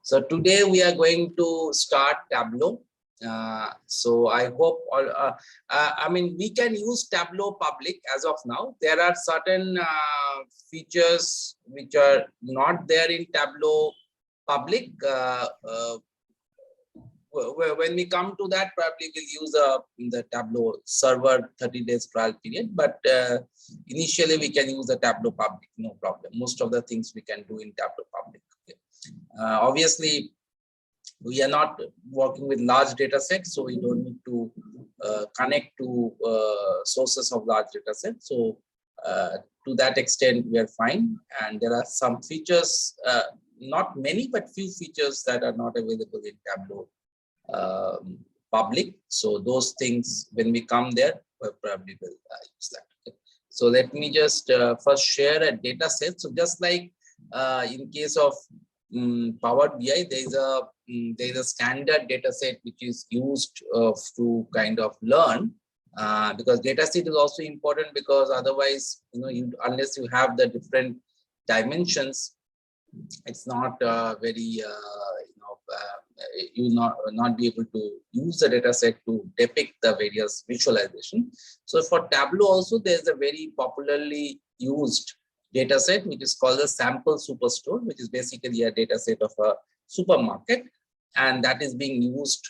So today we are going to start Tableau. So I hope all, I mean, we can use Tableau public as of now. There are certain features which are not there in Tableau public. When we come to that, probably we'll use the Tableau server 30 days trial period, but initially we can use the Tableau public, no problem. Most of the things we can do in Tableau public. Okay. Obviously, we are not working with large data sets, so we don't need to connect to sources of large data sets. So to that extent, we are fine. And there are some features, not many, but few features that are not available in Tableau public. So those things, when we come there, we probably will use that. Okay. So let me just first share a data set. So just like in case of Power BI, there is a standard data set which is used to kind of learn, because data set is also important, because otherwise, unless you have the different dimensions, it's not very you not be able to use the data set to depict the various visualization. So for Tableau also, there's a very popularly used data set which is called the sample superstore, which is basically a data set of a supermarket, and that is being used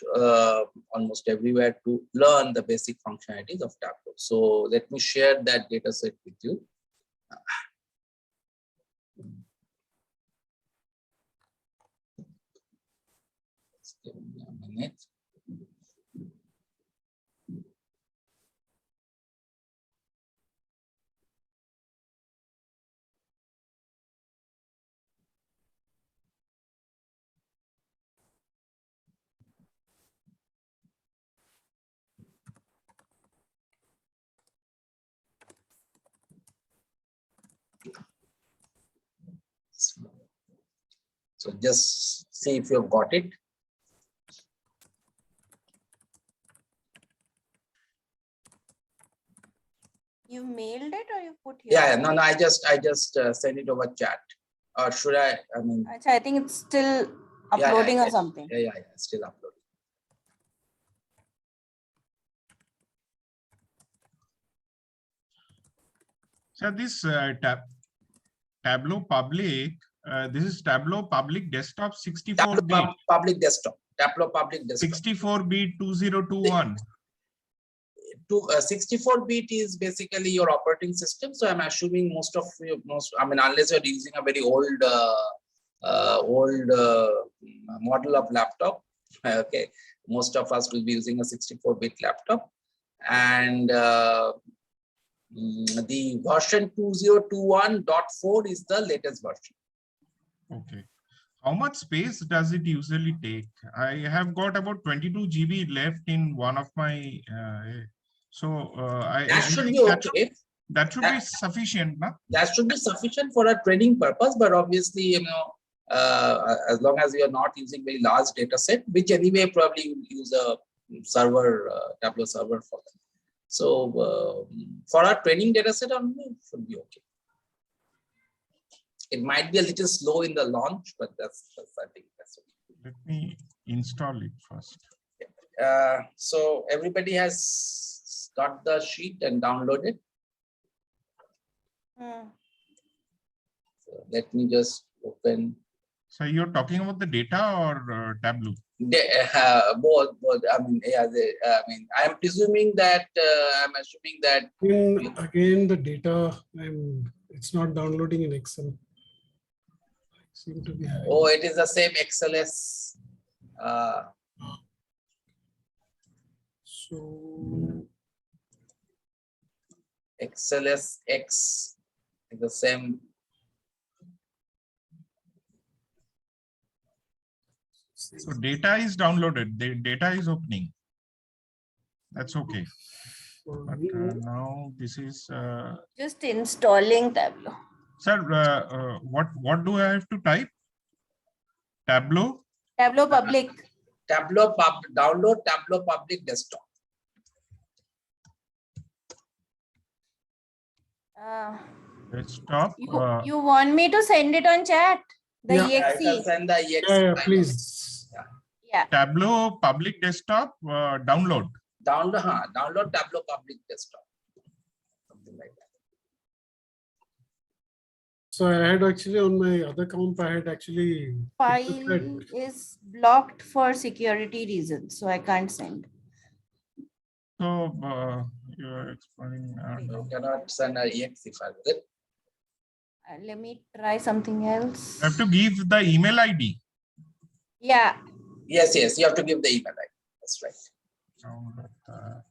almost everywhere to learn the basic functionalities of Tableau. So let me share that data set with you. Just give me a minute. So just see if you've got it. You mailed it or you put here? Yeah, no, I just send it over chat. Or should I? I mean, I think it's still uploading or something. Yeah, still uploading. So this Tableau public, this is Tableau public desktop 64-bit. Public desktop. Tableau public desktop. 64-bit 2021. 64-bit is basically your operating system. So I'm assuming most, I mean, unless you're using a very old model of laptop, okay, most of us will be using a 64-bit laptop, and the version 2021.4 is the latest version. Okay. How much space does it usually take? I have got about 22 GB left in one of my. That should be okay. That should be sufficient, no? That should be sufficient for a training purpose, but obviously, as long as you are not using very large data set, which anyway probably you use a server, Tableau server for that. So for our training data set, it should be okay. It might be a little slow in the launch, but that's I think that's okay. Let me install it first. So everybody has got the sheet and downloaded. So let me just open. So you're talking about the data or Tableau? Both. I mean, yeah. I'm presuming that. I'm assuming that. Again, the data. It's not downloading in Excel. Seem to be. Oh, it is the same XLS. So. XLS X is the same. So data is downloaded. The data is opening. That's okay. But now this is just installing Tableau. Sir, what do I have to type? Tableau? Tableau public. Download Tableau public desktop. Desktop. You want me to send it on chat? The Yeah. Yeah, I can exe. send the exe Yeah, file. please. Yeah. Tableau public desktop download. Download Tableau public desktop. Something like that. So I had actually on my other comp, I had actually. File is blocked for security reasons, so I can't send. So you're explaining. You cannot send an exe file with it. Let me try something else. I have to give the email ID. Yeah. Yes, you have to give the email ID. That's right. Download the-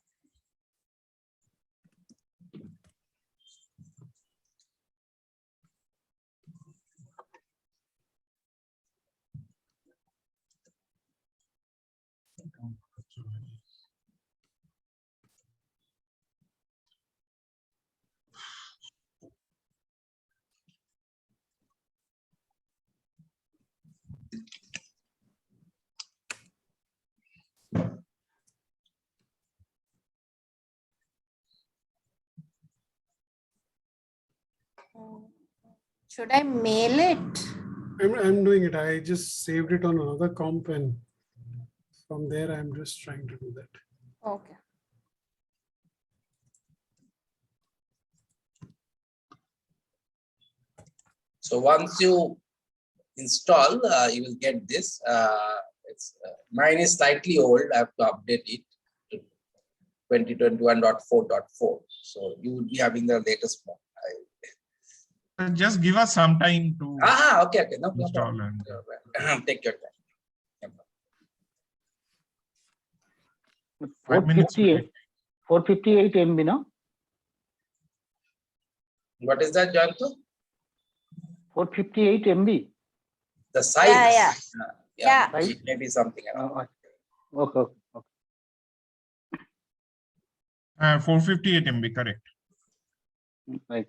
Should I mail it? I'm doing it. I just saved it on another comp, and from there I'm just trying to do that. Okay. So once you install, you will get this. Mine is slightly old. I have to update it to 2021.4.4. So you will be having the latest one. Just give us some time to Okay. No install problem. and Take your time. 5 minutes. 458 MB, no? What is that, Jantu? 458 MB. The size. Yeah. Yeah. Size? It may be something around. Okay. 458 MB, correct. Right.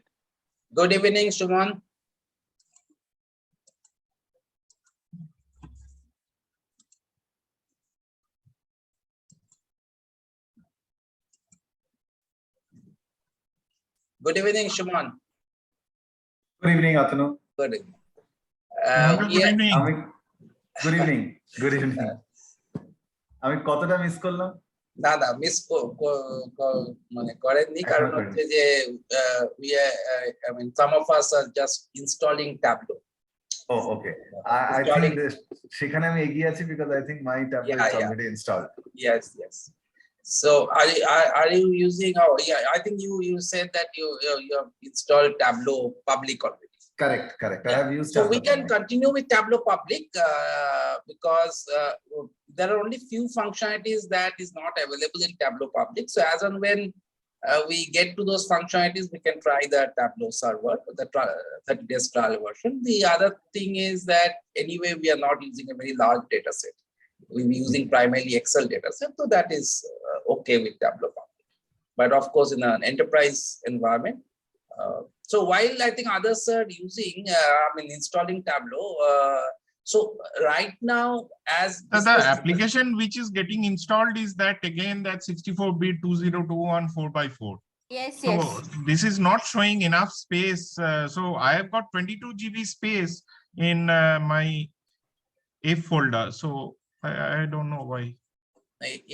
Good evening, Shuman. Good evening, Shuman. Good evening, Atanu. Good evening. Good evening. Good evening. Good evening. আমি কতটা miss করলাম? না miss মানে করেননি কারণ হচ্ছে যে I mean some of us are just installing Tableau. Oh, okay. I think সেখানে আমি এগিয়ে আছি because I think my tablet is already installed. Yes. So are you using? Oh yeah, I think you said that you have installed Tableau public already. Correct. I have used So Tableau we can public. continue with Tableau public because there are only few functionalities that is not available in Tableau public. So as and when we get to those functionalities, we can try the Tableau server, the 30 days trial version. The other thing is that anyway, we are not using a very large data set. We'll be using primarily Excel data set. So that is okay with Tableau public. But of course, in an enterprise environment, so while I think others are using, installing Tableau. So right now, as The application which is getting installed is that again that 64-bit 2021 4x4. Yes. So this is not showing enough space. So I have got 22 GB space in my F folder. So I don't know why.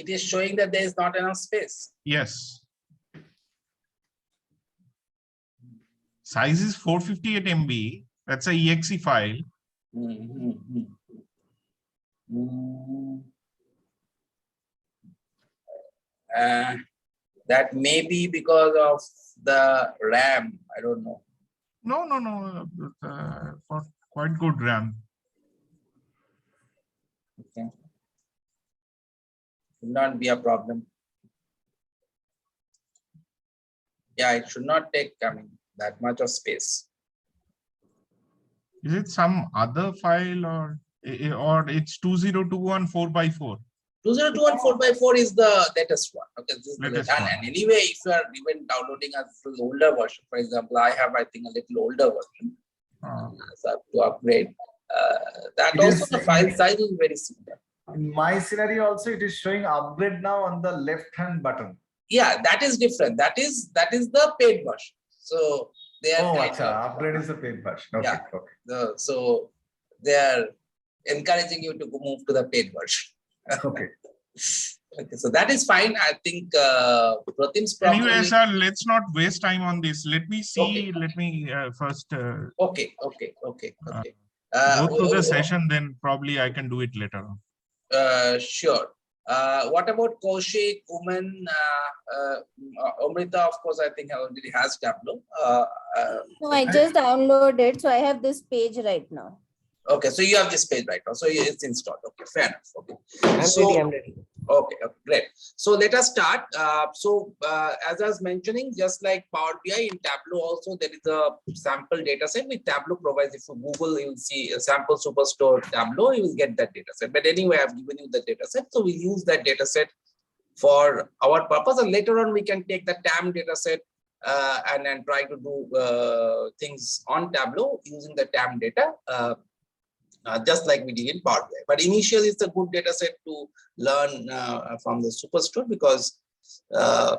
it is showing that there is not enough space. Yes. Size is 458 MB. That's a exe file. That may be because of the RAM. I don't know. No. Got quite good RAM. Okay. Should not be a problem. Yeah, it should not take that much of space. Is it some other file or it's 2021 4x4? 2021 4x4 is the latest one. Okay, this is the Latest latest. one. And anyway, if you are even downloading a little older version, for example, I have I think a little older version. So I have to upgrade. That It also is- the file size is very similar. In my scenario also, it is showing upgrade now on the left-hand button. Yeah, that is different. That is the paid version. So they are Oh, acha, upgrade is a paid version. Okay, Yeah. okay. So they are encouraging you to move to the paid version. Okay. Okay, so that is fine. I think Pratim's problem Anyway, is, sir, let's not waste time on this. Let me see. Okay. Let me first okay. go through the session. Then probably I can do it later on. Sure. What about Kaushik, Uman, Amrita? Of course, I think already has Tableau. No, I just downloaded, so I have this page right now. Okay, so you have this page right now. So it's installed. Okay, fair enough. Okay. I'm ready. Okay, great. So let us start. As I was mentioning, just like Power BI, in Tableau also there is a sample data set which Tableau provides. If you Google, you will see a sample superstore Tableau, you will get that data set. But anyway, I've given you the data set. So we'll use that data set for our purpose. And later on, we can take the TAM data set and then try to do things on Tableau using the TAM data. Just like we did in Power BI. But initially, it's a good data set to learn from the Superstore because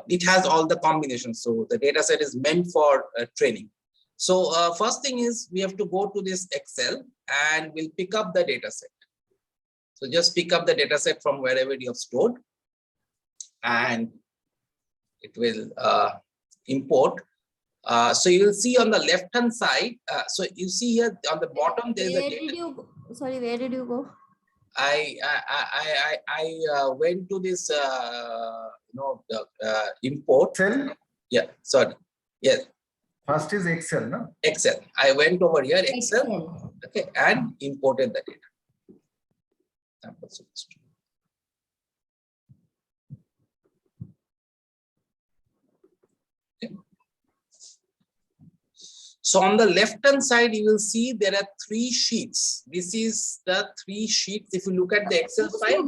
it has all the combinations. So the data set is meant for training. So first thing is we have to go to this Excel and we'll pick up the data set. So just pick up the data set from wherever you have stored and it will import. So you will see on the left hand side. So you see here on the bottom there is a Where data. did you go? Sorry, where did you go? I went to this import. Excel. Yeah, sorry. Yes, First is Excel, no? Excel. I went over here Excel. Okay, and imported the data. Sample superstore. So on the left hand side, you will see there are 3 sheets. This is the 3 sheets. If you look at the Excel file,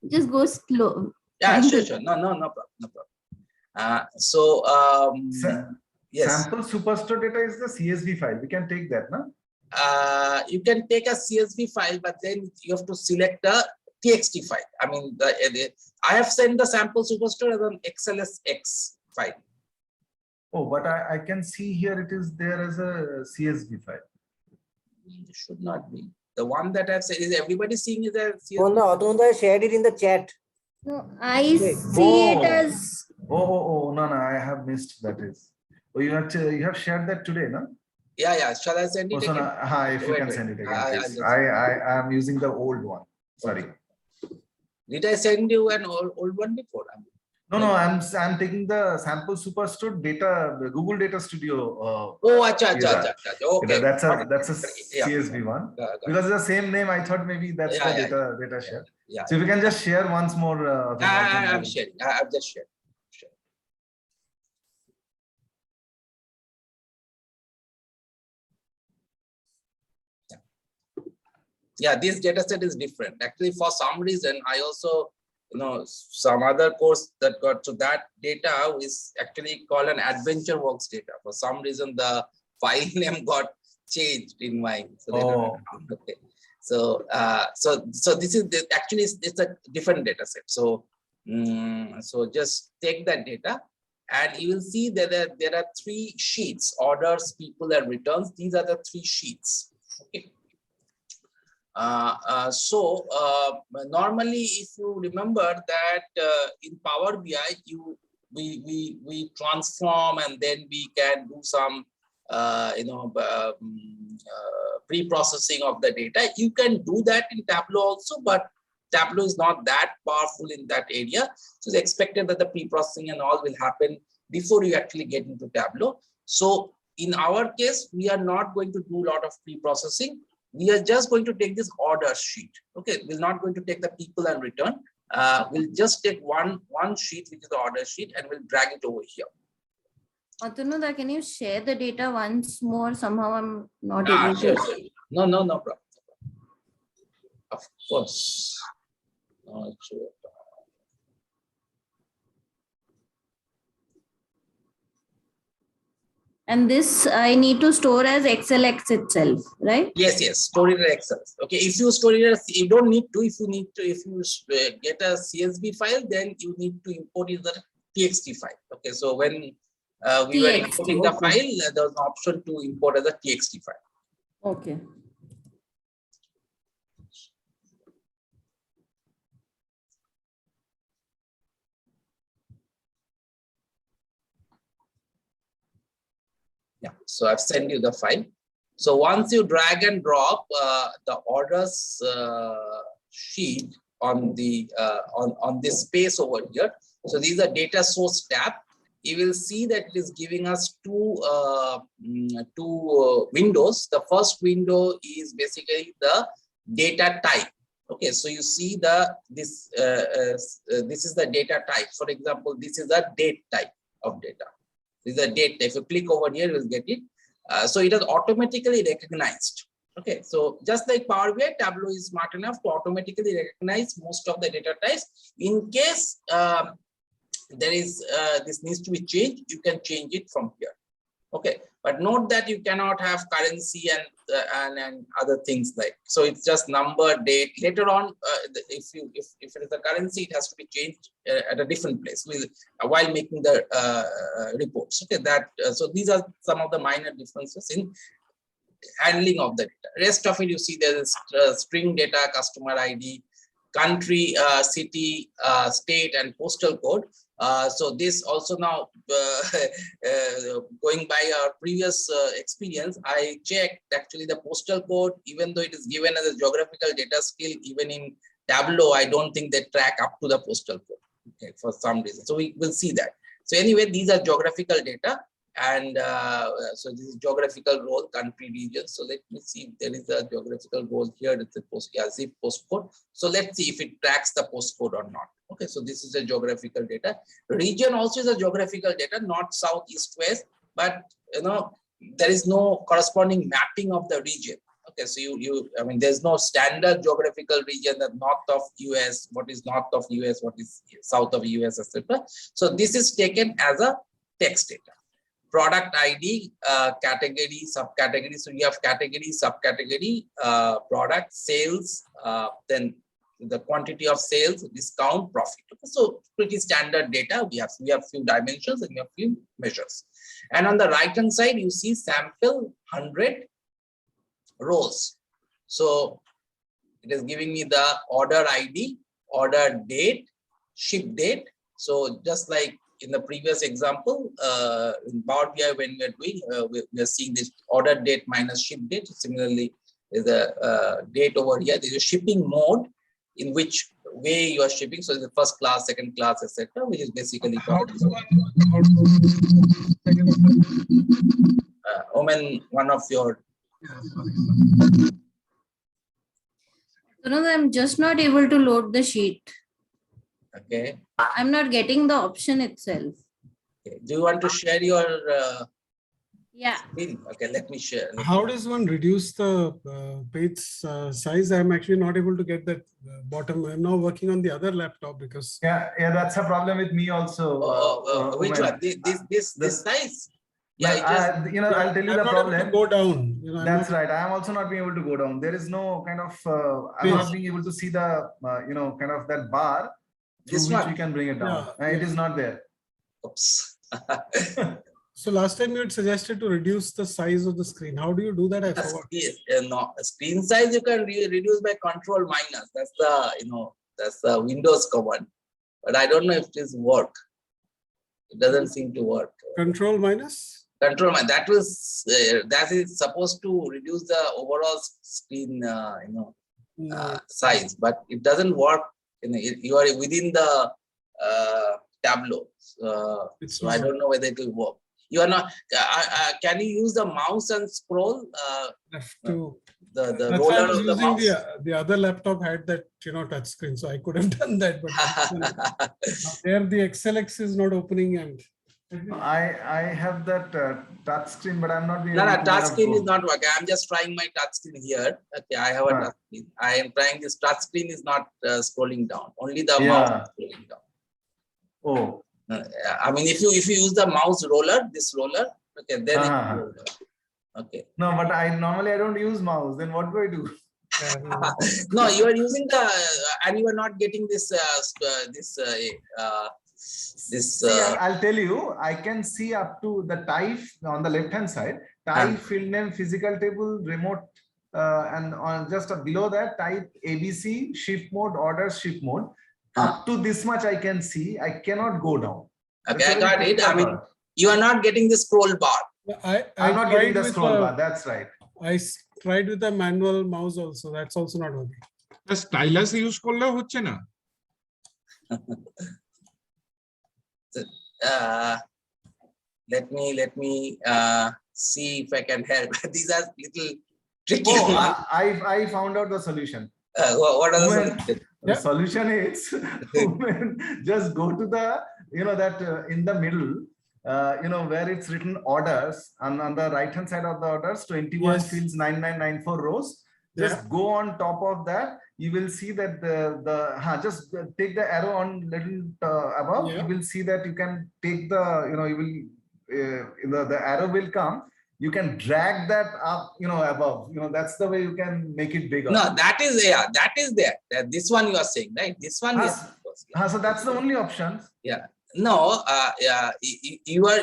Just go slow. yeah, sure. No problem. Yes, Sample superstore data is the CSV file. We can take that, no? you can take a CSV file, but then you have to select a TXT file. I mean, I have sent the sample superstore as an XLSX file. Oh, but I can see here it is there as a CSV file. It should not be. The one that I've said is everybody seeing is a CSV. Oh, no, Atunanda shared it in the chat. No, I see Oh. it as No, I have missed that is. Oh, you have shared that today, no? Yeah. Shall I send it Oh, so again? if you Wait, can wait. send it again, I'll please. just- I am using the old one. Sorry. Did I send you an old one before? No, I'm taking the sample superstore data, the Google Data Studio. Oh, acha. Yeah. Okay. That's got a it. Yeah. CSV one. Got it. Because it's the same name, I thought maybe that's Yeah, the yeah, data share. Yeah. So if you can just share once more. I've shared. I've just shared. Yeah, this data set is different. Actually, for some reason, I also, some other course that got to that data is actually called an AdventureWorks data. For some reason, the file name got changed in mine. So they don't know. Okay. So this is actually it's a different data set. So so just take that data, and you will see that there are 3 sheets: orders, people, and returns. These are the 3 sheets. Okay. Normally, if you remember that in Power BI, we transform and then we can do some pre-processing of the data. You can do that in Tableau also, but Tableau is not that powerful in that area. So it's expected that the pre-processing and all will happen before you actually get into Tableau. So in our case, we are not going to do a lot of pre-processing. We are just going to take this order sheet. Okay, we're not going to take the people and return. We'll just take one sheet, which is the order sheet, and we'll drag it over here. Atunanda, can you share the data once more? Somehow I'm not able to. Sure. No problem. Of course. No, sure. And this I need to store as XLX itself, right? Yes. Store it in Excel. Okay, if you store it as, you don't need to. If you get a CSV file, then you need to import it as a TXT file. Okay, so when we were importing the file, there was an option to import as a TXT file. Okay. Yeah, so I've sent you the file. So once you drag and drop the orders sheet on the on this space over here. So these are data source tab. You will see that it is giving us two windows. The first window is basically the data type. Okay, so you see this is the data type. For example, this is a date type of data. This is a date. If you click over here, you will get it. So it is automatically recognized. Okay, so just like Power BI, Tableau is smart enough to automatically recognize most of the data types. In case there is this needs to be changed, you can change it from here. Okay, but note that you cannot have currency and other things like. So it's just number, date. Later on, if it is a currency, it has to be changed at a different place while making the reports. Okay, so these are some of the minor differences in handling of the data. Rest of it, you see there is string data, customer ID, country, city, state, and postal code. So this also now, going by our previous experience, I checked actually the postal code, even though it is given as a geographical data skill, even in Tableau, I don't think they track up to the postal code, okay, for some reason. So we will see that. So anyway, these are geographical data. And so this is geographical role, country, region. So let me see if there is a geographical role here. It's a zip postcode. So let's see if it tracks the postcode or not. Okay, so this is a geographical data. Region also is a geographical data, north, south, east, west. But there is no corresponding mapping of the region. Okay, so I mean, there's no standard geographical region, the north of US, what is north of US, what is south of US, etc. So this is taken as a text data. Product ID, category, subcategory. So you have category, subcategory, product, sales, then the quantity of sales, discount, profit. So pretty standard data. We have few dimensions and we have few measures. And on the right hand side, you see sample 100 rows. So it is giving me the order ID, order date, ship date. So just like in the previous example, in Power BI, when we are doing, we are seeing this order date minus ship date. Similarly, there's a date over here. There's a shipping mode in which way you are shipping. So the first class, second class, etc., which is basically Omen, one of your. I'm just not able to load the sheet. Okay. I'm not getting the option itself. Okay. Do you want to share your Yeah. screen? Okay, let me share. How does one reduce the page size? I'm actually not able to get that bottom. I'm now working on the other laptop because Yeah, that's a problem with me also. Which Umen. one? This size? Yeah, I'll tell you I'm the not able to problem. go down. That's right. I am also not being able to go down. There is no kind of, I'm not being able to see the, kind of that bar through This which one? we can bring it down. It is not there. Oops. So last time you had suggested to reduce the size of the screen. How do you do that? I forgot. No, screen size you can reduce by control minus. That's the that's the Windows command. But I don't know if this work. It doesn't seem to work. Control minus? Control minus. That is supposed to reduce the overall screen size, but it doesn't work. You are within the Tableau. So I don't know whether it will work. You are not. Can you use the mouse and scroll? The roller of the mouse. The other laptop had that touch screen, so I could have done that. But there the XLX is not opening, and I have that touch screen, but I'm not being No, able to touch screen is not working. I'm just trying my touch screen here. Okay, I have a touch screen. I am trying this touch screen is not scrolling down. Only the mouse is scrolling down. Oh. I mean, if you use the mouse roller, this roller, okay, then it will roll. Okay. No, but normally I don't use mouse. Then what do I do? No, you are using the and you are not getting this I'll tell you, I can see up to the type on the left hand side, type, field name, physical table, remote, and on just below that type ABC, shift mode, orders, shift mode. Up to this much I can see. I cannot go down. Okay, I got it. I mean, you are not getting the scroll bar. I'm not getting the with scroll a- bar. That's right. tried with a manual mouse also. That's also not working. Stylus use করলেও হচ্ছে না? Let me see if I can help. These are little tricky. Oh, I found out the solution. What are the Women- solutions? The Yeah. solution is just go to the, that in the middle, where it's written orders, and on the right hand side of the orders, 21 Yes. fields, 9994 rows. Just go on top of that. You will see that just take the arrow on little above. Yeah. You will see that you can take the, you will, the arrow will come. You can drag that up, above. That's the way you can make it bigger. No, that is there. This one you are saying, right? This one, yes. of course, yeah. So that's the only option. No,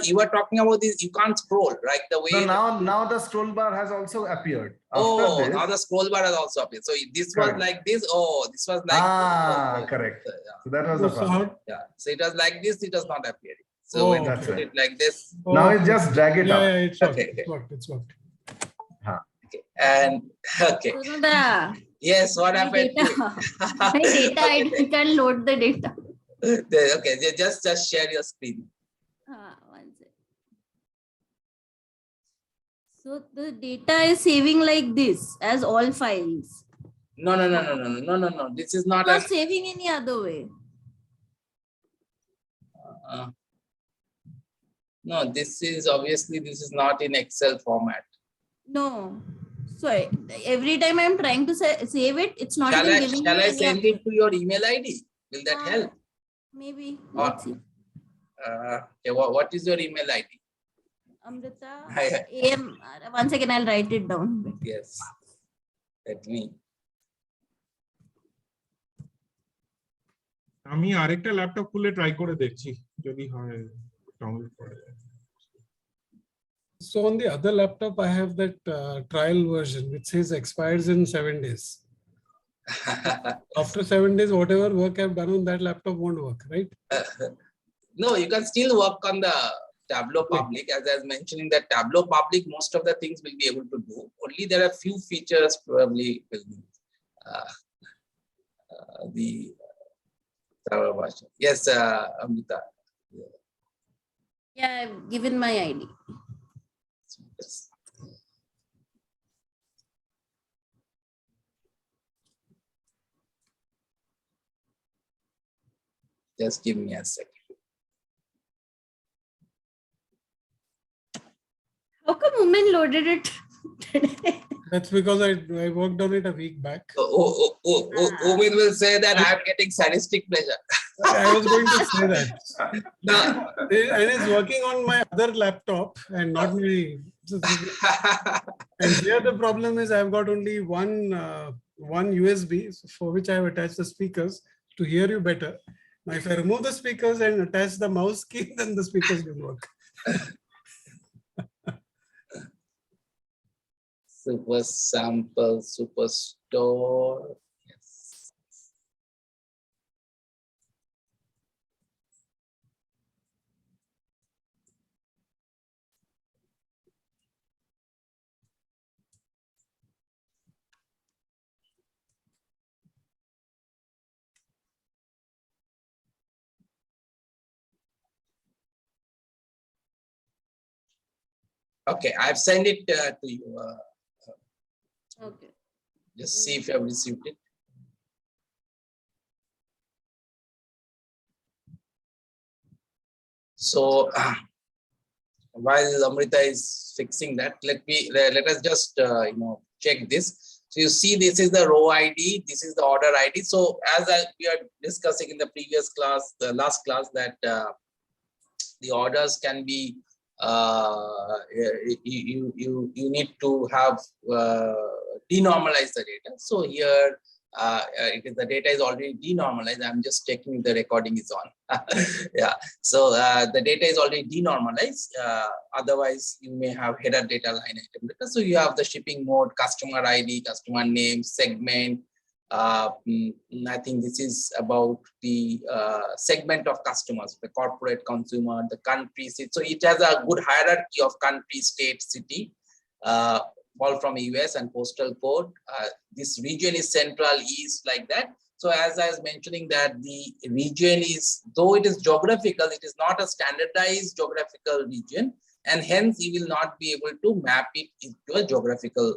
you are talking about this. You can't scroll, right? The way. So now the scroll bar has also appeared. Now the scroll bar has also appeared. So this was Correct. like this. Oh, this was like. Correct. Yeah. So that was the So problem. Yeah. So it was like this. It was not appearing. So Oh, when you that's put right. it like this. Now Okay. it's just drag it Yeah, up. yeah, it's worked. Okay, It's worked. It's worked. Okay. And okay. Sunoda, Yes. What my happened? data, my data, I can't load the data. Okay. Just share your screen. One sec. So the data is saving like this as all files. No. This is not. Not saving any other way. No, this is obviously not in Excel format. No. So every time I'm trying to save it, it's not even giving Shall me I any send other- it to your email ID? Will that help? Maybe. Or- Let's see. Okay, what is your email ID? Amrita Hi. AM. One second, I'll write it down. Yes. Let me. আমি আরেকটা laptop খুলে try করে দেখছি যদি হয় download করে। So on the other laptop, I have that trial version which says expires in 7 days. After 7 days, whatever work I've done on that laptop won't work, right? No, you can still work on the Tableau Public. As I was mentioning, that Tableau Public, most of the things will be able to do. Only there are few features probably will be the server version. Yes, Amrita. Yeah, I've given my ID. Yes. Just give me a second. How come women loaded it today? That's because I worked on it a week back. Omin will say that I am getting sadistic pleasure. I was going to say that. No. And it's working on my other laptop and not my. And here the problem is I've got only one USB for which I have attached the speakers to hear you better. Now, if I remove the speakers and attach the mouse key, then the speakers will work. Super sample, superstore. Yes. Okay, I've sent it to you. Okay. Just see if you have received it. So while Amrita is fixing that, let us just check this. So you see, this is the row ID, this is the order ID. So as we are discussing in the previous class, the last class, that the orders can be you need to have denormalize the data. So here the data is already denormalized. I'm just checking if the recording is on. Yeah, so the data is already denormalized. Otherwise, you may have header data, line item data. So you have the shipping mode, customer ID, customer name, segment, I think this is about the segment of customers, the corporate, consumer, the country. So it has a good hierarchy of country, state, city, all from US and postal code. This region is Central, East, like that. So as I was mentioning that the region is, though it is geographical, it is not a standardized geographical region, and hence you will not be able to map it into a geographical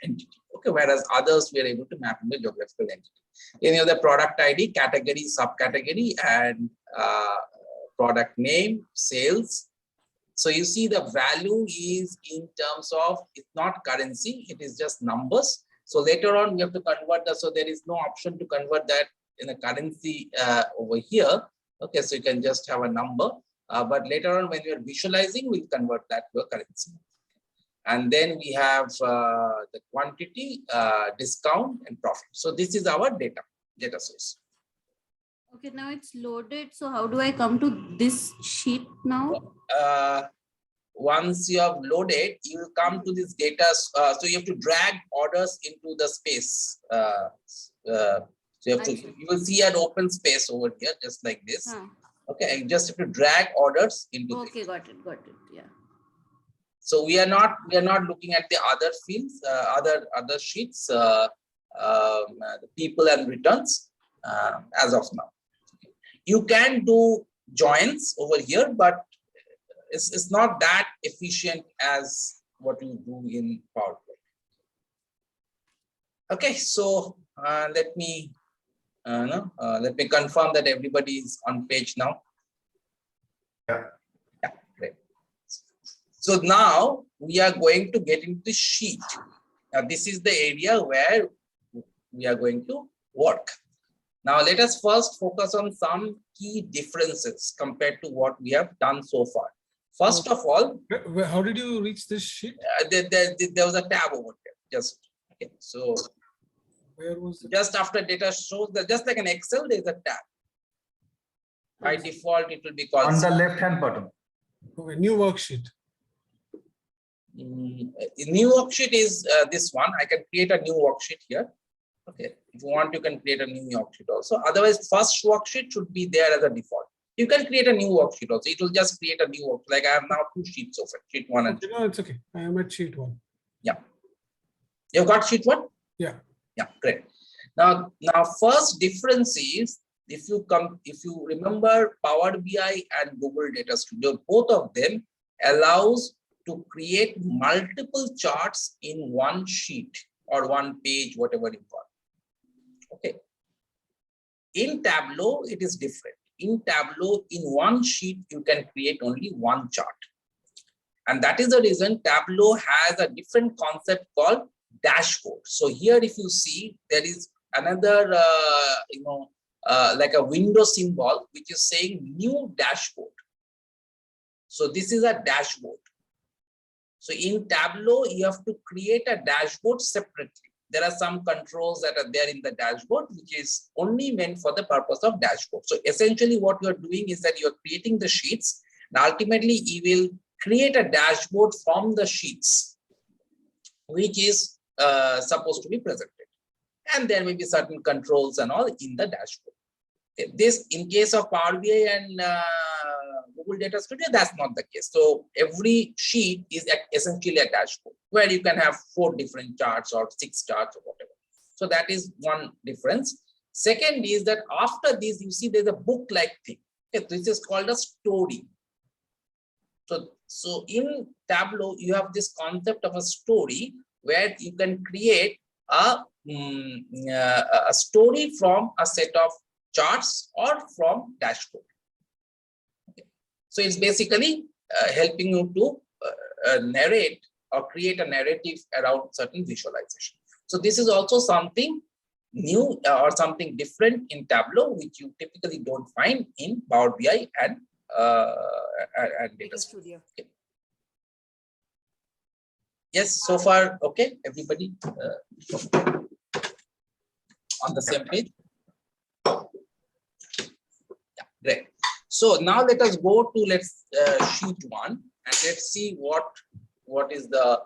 entity. Okay, whereas others we are able to map into a geographical entity. Any of the product ID, category, subcategory, and product name, sales. So you see the value is in terms of, it's not currency, it is just numbers. So later on we have to convert that. So there is no option to convert that in a currency over here. Okay, so you can just have a number. But later on when you are visualizing, we'll convert that to a currency. And then we have the quantity, discount, and profit. So this is our data source. Okay, now it's loaded. So how do I come to this sheet now? Once you have loaded, you will come to this data. So you have to drag orders into the space. So you will see an open space over here, just like this. Okay, you just have to drag orders into. Okay, got it. Yeah. So we are not looking at the other fields, other sheets, the people and returns as of now. You can do joins over here, but it's not that efficient as what you do in PowerPoint. Okay, so let me confirm that everybody is on page now. Yeah. Yeah, great. So now we are going to get into the sheet. Now this is the area where we are going to work. Now let us first focus on some key differences compared to what we have done so far. First of all, How did you reach this sheet? there was a tab over there. Just okay. So Where was it? just after data shows that, just like an Excel, there is a tab. By default, it will be called On the left-hand bottom. Okay, new worksheet. New worksheet is this one. I can create a new worksheet here. Okay, if you want, you can create a new worksheet also. Otherwise, first worksheet should be there as a default. You can create a new worksheet also. It will just create a new worksheet. Like I have now two sheets of it, sheet one and Okay, no, it's okay. I am at sheet one. yeah. You've got sheet one? Yeah. Yeah, great. Now first difference is, if you remember Power BI and Google Data Studio, both of them allows to create multiple charts in one sheet or one page, whatever you call. Okay. In Tableau, it is different. In Tableau, in one sheet, you can create only one chart. And that is the reason Tableau has a different concept called dashboard. So here, if you see, there is another, like a window symbol, which is saying new dashboard. So this is a dashboard. So in Tableau, you have to create a dashboard separately. There are some controls that are there in the dashboard, which is only meant for the purpose of dashboard. So essentially what you are doing is that you are creating the sheets, and ultimately you will create a dashboard from the sheets, which is supposed to be presented. And there may be certain controls and all in the dashboard. Okay. This, in case of Power BI and Google Data Studio, that's not the case. So every sheet is essentially a dashboard where you can have 4 different charts or 6 charts or whatever. So that is one difference. Second is that after this, you see there's a book-like thing. Okay, this is called a story. So in Tableau, you have this concept of a story where you can create a story from a set of charts or from dashboard. Okay. So it's basically helping you to narrate or create a narrative around certain visualization. So this is also something new or something different in Tableau, which you typically don't find in Power BI and Data Studio. Okay. Yes, so far, okay, everybody on the same page? Yeah, great. So now let us go to sheet one, and let's see what is the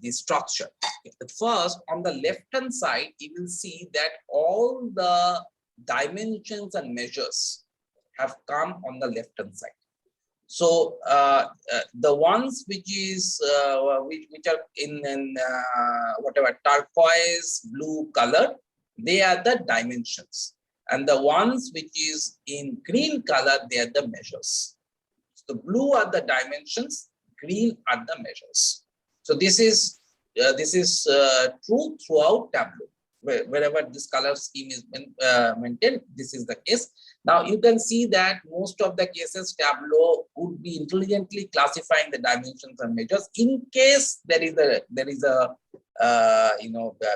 the structure. First, on the left-hand side, you will see that all the dimensions and measures have come on the left-hand side. So the ones which are in whatever turquoise blue color, they are the dimensions, and the ones which is in green color, they are the measures. So the blue are the dimensions, green are the measures. So this is true throughout Tableau. Wherever this color scheme is maintained, this is the case. Now you can see that most of the cases Tableau would be intelligently classifying the dimensions and measures. In case there is a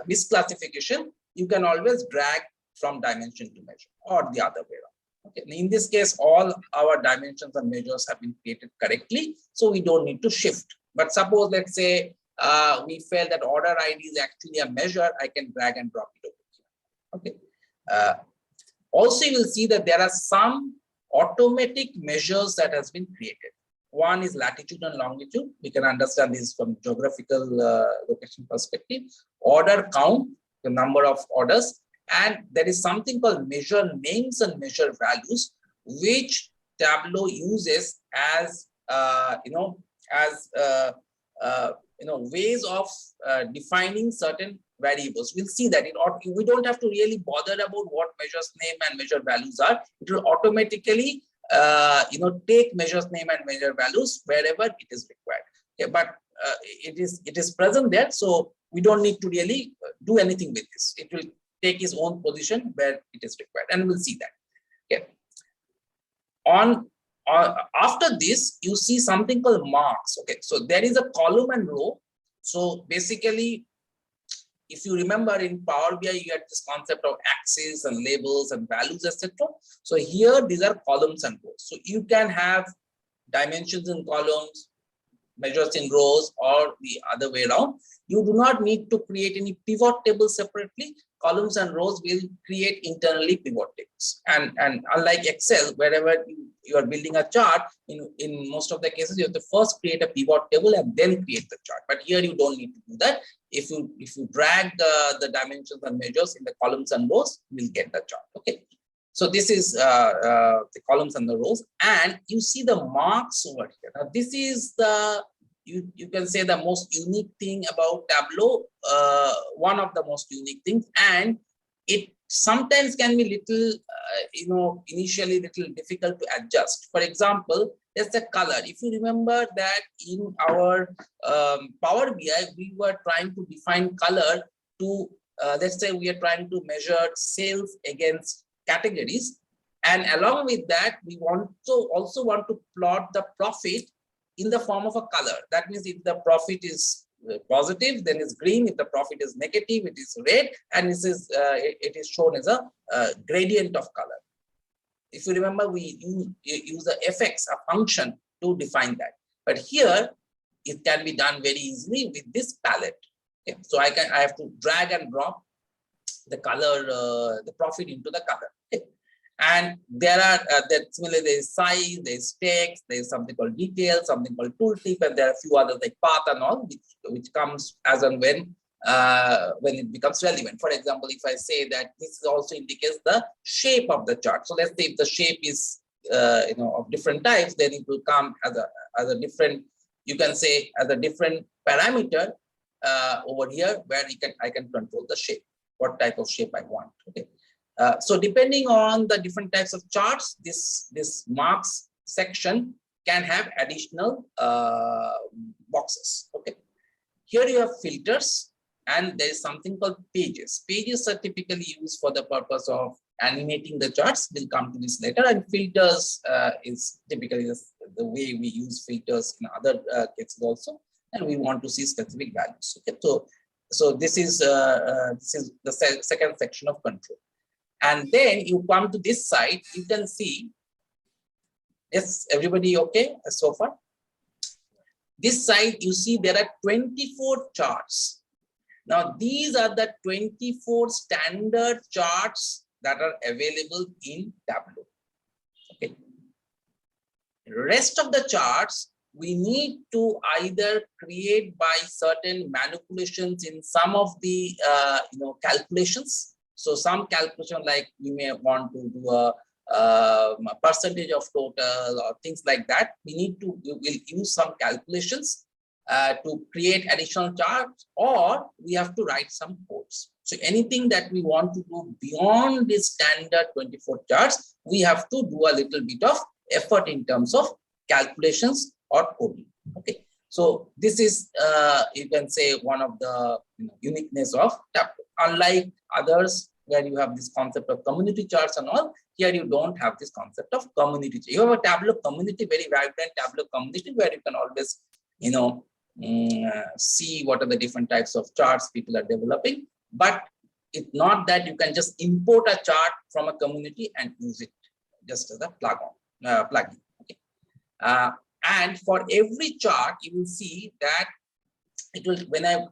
misclassification, you can always drag from dimension to measure or the other way around. Okay. In this case, all our dimensions and measures have been created correctly, so we don't need to shift. But suppose, let's say, we felt that order ID is actually a measure, I can drag and drop it over here. Okay. Also, you will see that there are some automatic measures that has been created. One is latitude and longitude. We can understand this from geographical location perspective. Order count, the number of orders, and there is something called measure names and measure values, which Tableau uses as ways of defining certain variables. We'll see that we don't have to really bother about what measures name and measure values are. It will automatically take measures name and measure values wherever it is required. Okay, but it is present there, so we don't need to really do anything with this. It will take its own position where it is required, and we'll see that. Okay. After this, you see something called marks. Okay, so there is a column and row. So basically, if you remember in Power BI, you had this concept of axes and labels and values, etc. So here, these are columns and rows. So you can have dimensions in columns, measures in rows, or the other way around. You do not need to create any pivot tables separately. Columns and rows will create internally pivot tables. And unlike Excel, wherever you are building a chart, in most of the cases, you have to first create a pivot table and then create the chart. But here you don't need to do that. If you drag the dimensions and measures in the columns and rows, you will get the chart. Okay. So this is the columns and the rows, and you see the marks over here. Now this is you can say the most unique thing about Tableau, one of the most unique things, and it sometimes can be little, initially little difficult to adjust. For example, there's the color. If you remember that in our Power BI, we were trying to define color to, let's say we are trying to measure sales against categories, and along with that, we also want to plot the profit in the form of a color. That means if the profit is positive, then it's green. If the profit is negative, it is red, and it is shown as a gradient of color. If you remember, we use the fx, a function, to define that. But here, it can be done very easily with this palette. Okay? So I have to drag and drop the color, the profit into the color. Okay? And there are similarly, there is size, there is text, there is something called detail, something called tooltip, and there are a few others like path and all, which comes as and when it becomes relevant. For example, if I say that this also indicates the shape of the chart. So let's say if the shape is of different types, then it will come as a different, you can say as a different parameter over here where I can control the shape, what type of shape I want. Okay. So depending on the different types of charts, this marks section can have additional boxes. Okay. Here you have filters, and there is something called pages. Pages are typically used for the purpose of animating the charts. We'll come to this later. And filters is typically the way we use filters in other cases also. And we want to see specific values. Okay. So this is the second section of control. And then you come to this side, you can see, yes, everybody okay so far? This side, you see there are 24 charts. Now, these are the 24 standard charts that are available in Tableau. Okay. The rest of the charts, we need to either create by certain manipulations in some of the calculations. So some calculation, like we may want to do a percentage of total or things like that. We will use some calculations to create additional charts, or we have to write some codes. So anything that we want to do beyond this standard 24 charts, we have to do a little bit of effort in terms of calculations or coding. Okay, so this is you can say one of the uniqueness of Tableau. Unlike others where you have this concept of community charts and all, here you don't have this concept of community. You have a Tableau community, very vibrant Tableau community, where you can always see what are the different types of charts people are developing. But it's not that you can just import a chart from a community and use it just as a plugin. Okay. And for every chart, you will see that it will, when I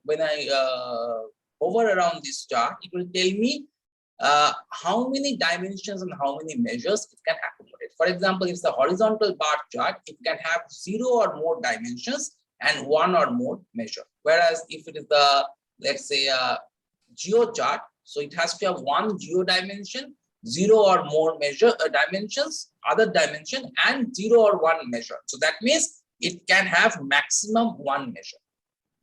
hover around this chart, it will tell me how many dimensions and how many measures it can accommodate. For example, if it's a horizontal bar chart, it can have 0 or more dimensions and 1 or more measure. Whereas if it is the, let's say, a geo chart, so it has to have 1 geo dimension, 0 or more dimensions, other dimension, and 0 or 1 measure. So that means it can have maximum 1 measure.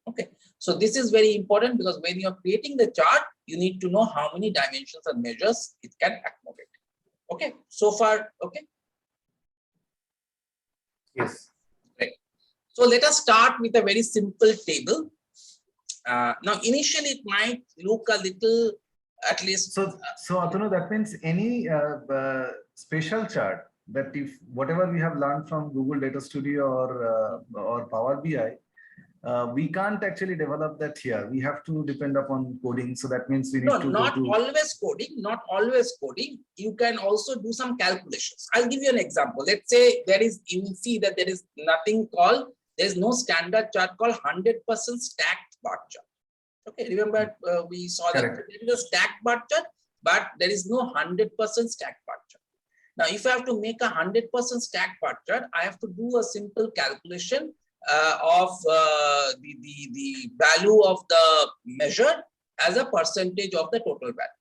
Okay, so this is very important, because when you're creating the chart, you need to know how many dimensions and measures it can accommodate. Okay, so far, okay? Yes. Right. So let us start with a very simple table. Now, initially, it might look a little, at least. So Atanu, that means any special chart that if whatever we have learned from Google Data Studio or Power BI, we can't actually develop that here. We have to depend upon coding. So that means we need to not always coding, not always coding. You can also do some calculations. I'll give you an example. Let's say you will see that there is nothing called, there's no standard chart called 100% stacked bar chart. Okay, remember we saw that there is a stacked bar chart, but there is no 100% stacked bar chart. Now, if I have to make a 100% stacked bar chart, I have to do a simple calculation of the value of the measure as a percentage of the total value.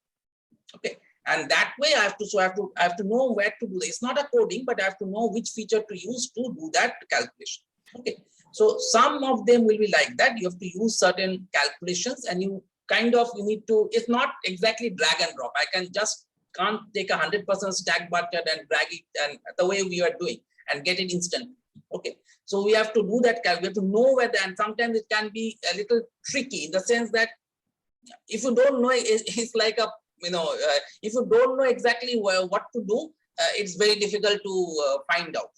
Okay, and that way I have to know where to do this. It's not a coding, but I have to know which feature to use to do that calculation. Okay, so some of them will be like that. You have to use certain calculations, and you need to. It's not exactly drag and drop. I can't take a 100% stack bar chart and drag it and the way we are doing and get it instantly. Okay, so we have to do that. We have to know whether, and sometimes it can be a little tricky in the sense that if you don't know, it's like a if you don't know exactly what to do, it's very difficult to find out.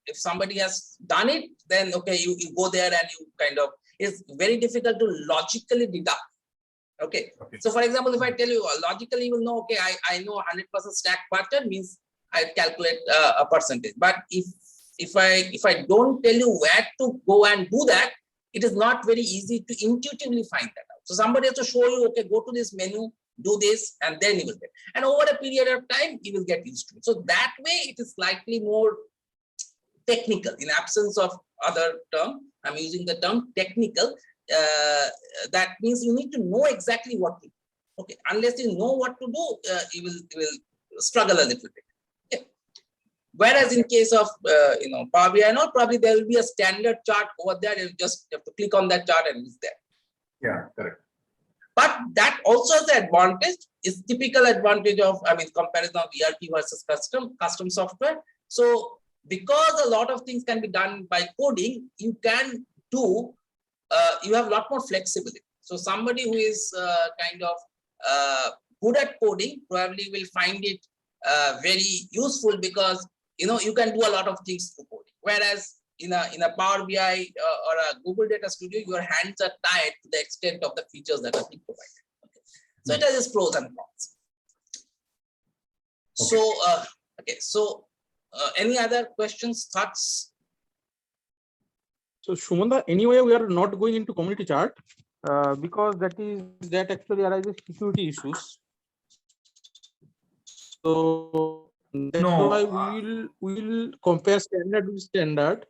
If somebody has done it, then okay, you go there and you it's very difficult to logically deduct. Okay. So for example, if I tell you logically, you will know, okay, I know 100% stack bar chart means I calculate a percentage. But if I don't tell you where to go and do that, it is not very easy to intuitively find that out. So somebody has to show you, okay, go to this menu, do this, and then you will get. And over a period of time, you will get used to it. So that way, it is slightly more technical. In absence of other term, I'm using the term technical. That means you need to know exactly what to do. Okay, unless you know what to do, you will struggle a little bit. Okay. Whereas in case of Power BI, probably there will be a standard chart over there. You just have to click on that chart and it's there. Yeah, correct. But that also has the advantage, is typical advantage of, comparison of ERP versus custom software. So because a lot of things can be done by coding, you can do, you have a lot more flexibility. So somebody who is good at coding probably will find it very useful, because you can do a lot of things through coding. Whereas in a Power BI or a Google Data Studio, your hands are tied to the extent of the features that are being provided. Okay. So it has its pros and cons. Okay. So any other questions, thoughts? So Shumanda, anyway, we are not going into community chart because that actually arises security issues. So that's why we will compare standard with standard.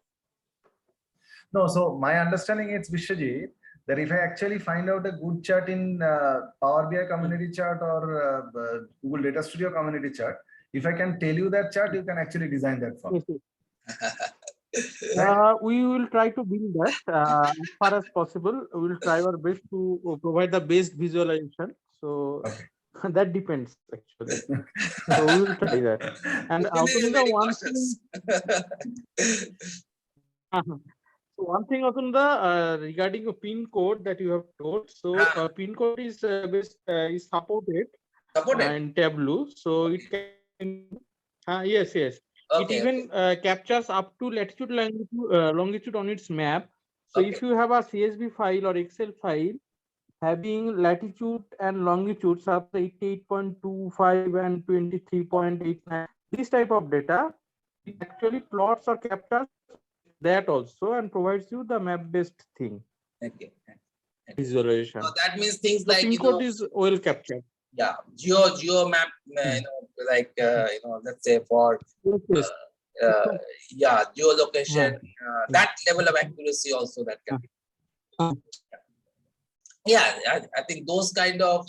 No, so my understanding is, Vishwajit, that if I actually find out a good chart in Power BI community chart or Google Data Studio community chart, if I can tell you that chart, you can actually design that for me. We will try to build that as far as possible. We will try our best to provide the best visualization. So that depends actually. So we will try that. And Nitin also is very cautious. So one thing, Atunda, regarding a pin code that you have told. So pin code is is supported in Tableau. So it can yes. It even captures up to latitude, longitude on its map. So if you have a CSV file or Excel file having latitude and longitude, such 88.25 and 23.89, this type of data, it actually plots or captures that also and provides you the map-based thing. Visualization. So that means things The like pin code is well captured. Yeah, geo map, like let's say for geolocation, that level of accuracy also that can be. Yeah, I think those kind of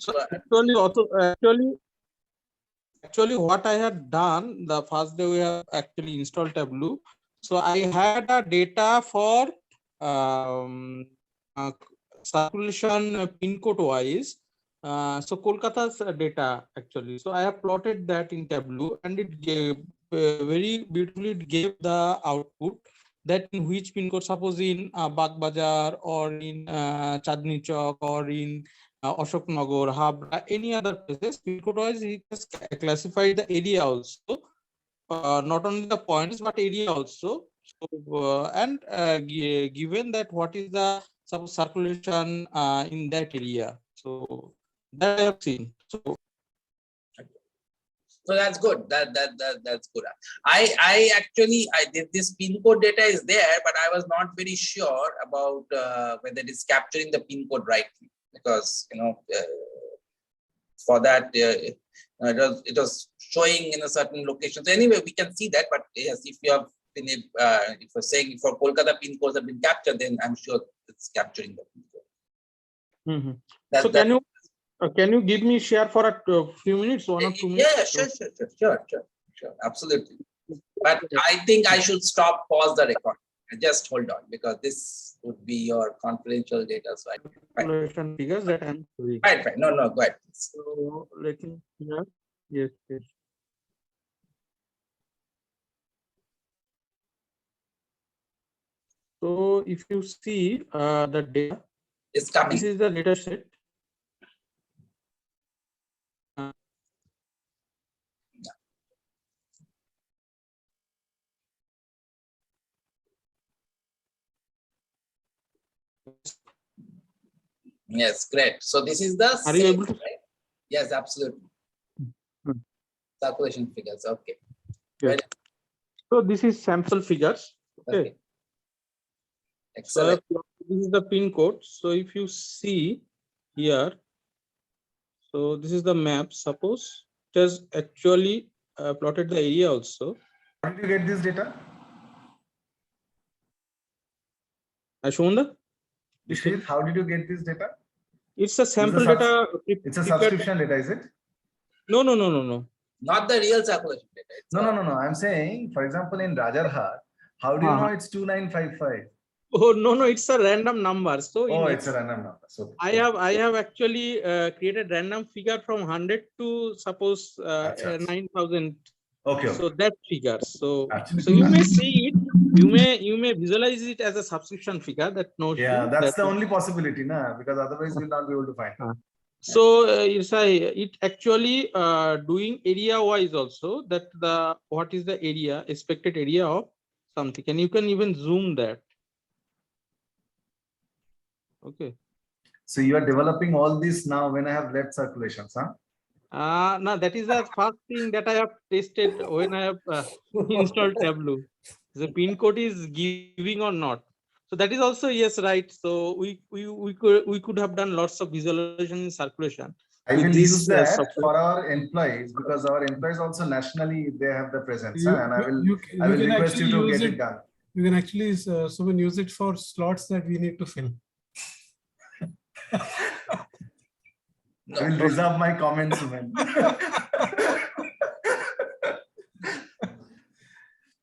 Actually what I had done the first day we have actually installed Tableau. So I had a data for circulation pin code wise. So Kolkata's data actually. So I have plotted that in Tableau and it gave very beautifully it gave the output that in which pin code, suppose in Bagbazar or in Chandni Chowk or in Ashok Nagar, Habra, any other places, pin code wise it has classified the area also, not only the points but area also. So given that what is the circulation in that area, so that I have seen. So that's good. That's good. I actually did this pin code data is there, but I was not very sure about whether it is capturing the pin code rightly, because for that it was showing in a certain location. So anyway, we can see that. But yes, if you have been if you're saying for Kolkata pin codes have been captured, then I'm sure it's capturing the pin code. So can you give me share for a few minutes, 1 or 2 minutes? Yeah, sure, absolutely. But I think I should pause the recording. Just hold on, because this would be your confidential data. So Figures that I'm doing. Fine. No, go ahead. So let me yes. So if you see the data, it's coming. This is the data set. Yes, great. So this is the Are you able to? Right? Yes, absolutely. Circulation figures. Okay. Yes. So this is sample figures. Okay. Excellent. So this is the pin code. So if you see here, so this is the map. Suppose it has actually plotted the area also. How did you get this data? I shown the. How did you get this data? It's a sample data. It's a subscription data, is it? No. Not the real circulation data. No. I'm saying, for example, in Rajarhat, how do you know it's 2955? Oh no, it's a random number. So it's a random number. So I have actually created random figure from 100 to suppose 9,000. Okay. So that figure. So you may see it. You may visualize it as a subscription figure. That no. Yeah, that's the only possibility, na? Because otherwise you'll not be able to find. So it actually doing area wise also, that what is the area, expected area of something, and you can even zoom that. Okay. So you are developing all this now when I have left circulations, huh? No, that is the first thing that I have tested when I have installed Tableau. The pin code is giving or not. So that is also yes, right. So we could have done lots of visualization in circulation. I will use that for our employees, because our employees also nationally they have the presence, and I will request you to get it done. You can actually Suman, use it for slots that we need to fill. No. I will reserve my comments, Suman.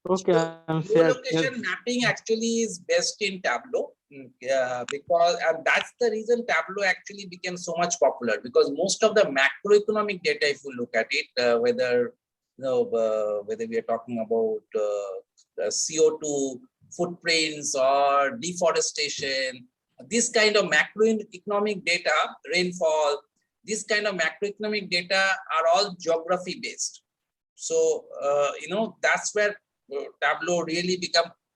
Okay, I'm Co-location mapping actually is best in Tableau because and that's the reason Tableau actually became so much popular, because most of the macroeconomic data, if you look at it, whether whether we are talking about CO2 footprints or deforestation, this kind of macroeconomic data, rainfall, this kind of macroeconomic data are all geography based. So that's where Tableau really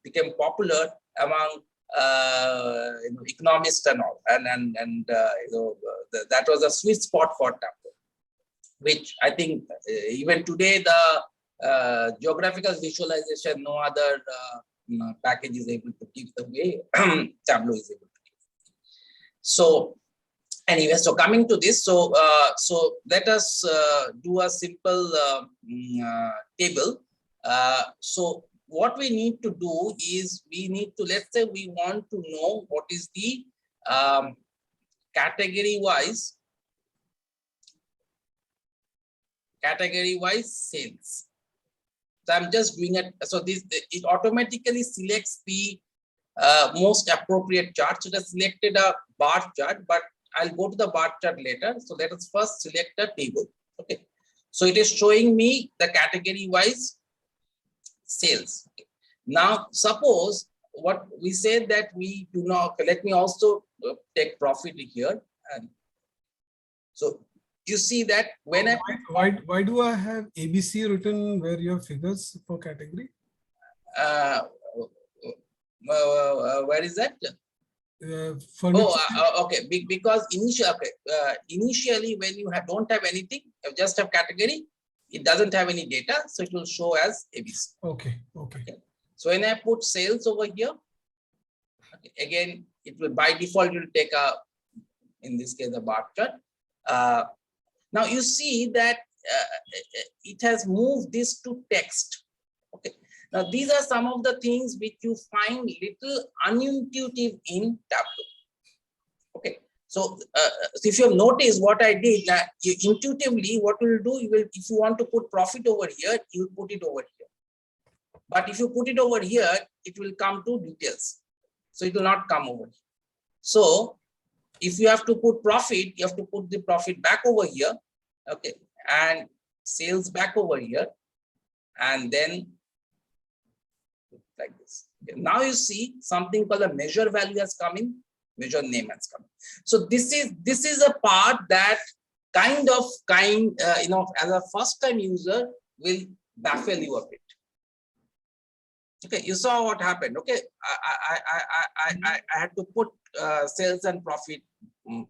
became popular among economists and all, and that was a sweet spot for Tableau, which I think even today the geographical visualization, no other package is able to give the way Tableau is able to give. So anyway, so coming to this, so let us do a simple table. So what we need to do is we need to, let's say we want to know what is the category wise sales. So I'm just doing it. So it automatically selects the most appropriate chart. So it has selected a bar chart, but I'll go to the bar chart later. So let us first select a table. Okay. So it is showing me the category wise sales. Okay. Now, suppose what we said that we do not, let me also take profit here. And so you see that when why do I have ABC written where you have figures for category? Where is that? Okay. Because initially when you don't have anything, you just have category, it doesn't have any data, so it will show as ABC. Okay. So when I put sales over here, again, it will by default it will take in this case a bar chart. Now you see that it has moved this to text. Okay. Now these are some of the things which you find little unintuitive in Tableau. Okay. So if you have noticed what I did, that intuitively what you will do, if you want to put profit over here, you will put it over here. But if you put it over here, it will come to details. So it will not come over here. So if you have to put profit, you have to put the profit back over here. Okay. And sales back over here. And then like this. Okay. Now you see something called a measure value has come in, measure name has come in. So this is a part that kind of as a first time user will baffle you a bit. Okay, you saw what happened. Okay, I had to put sales and profit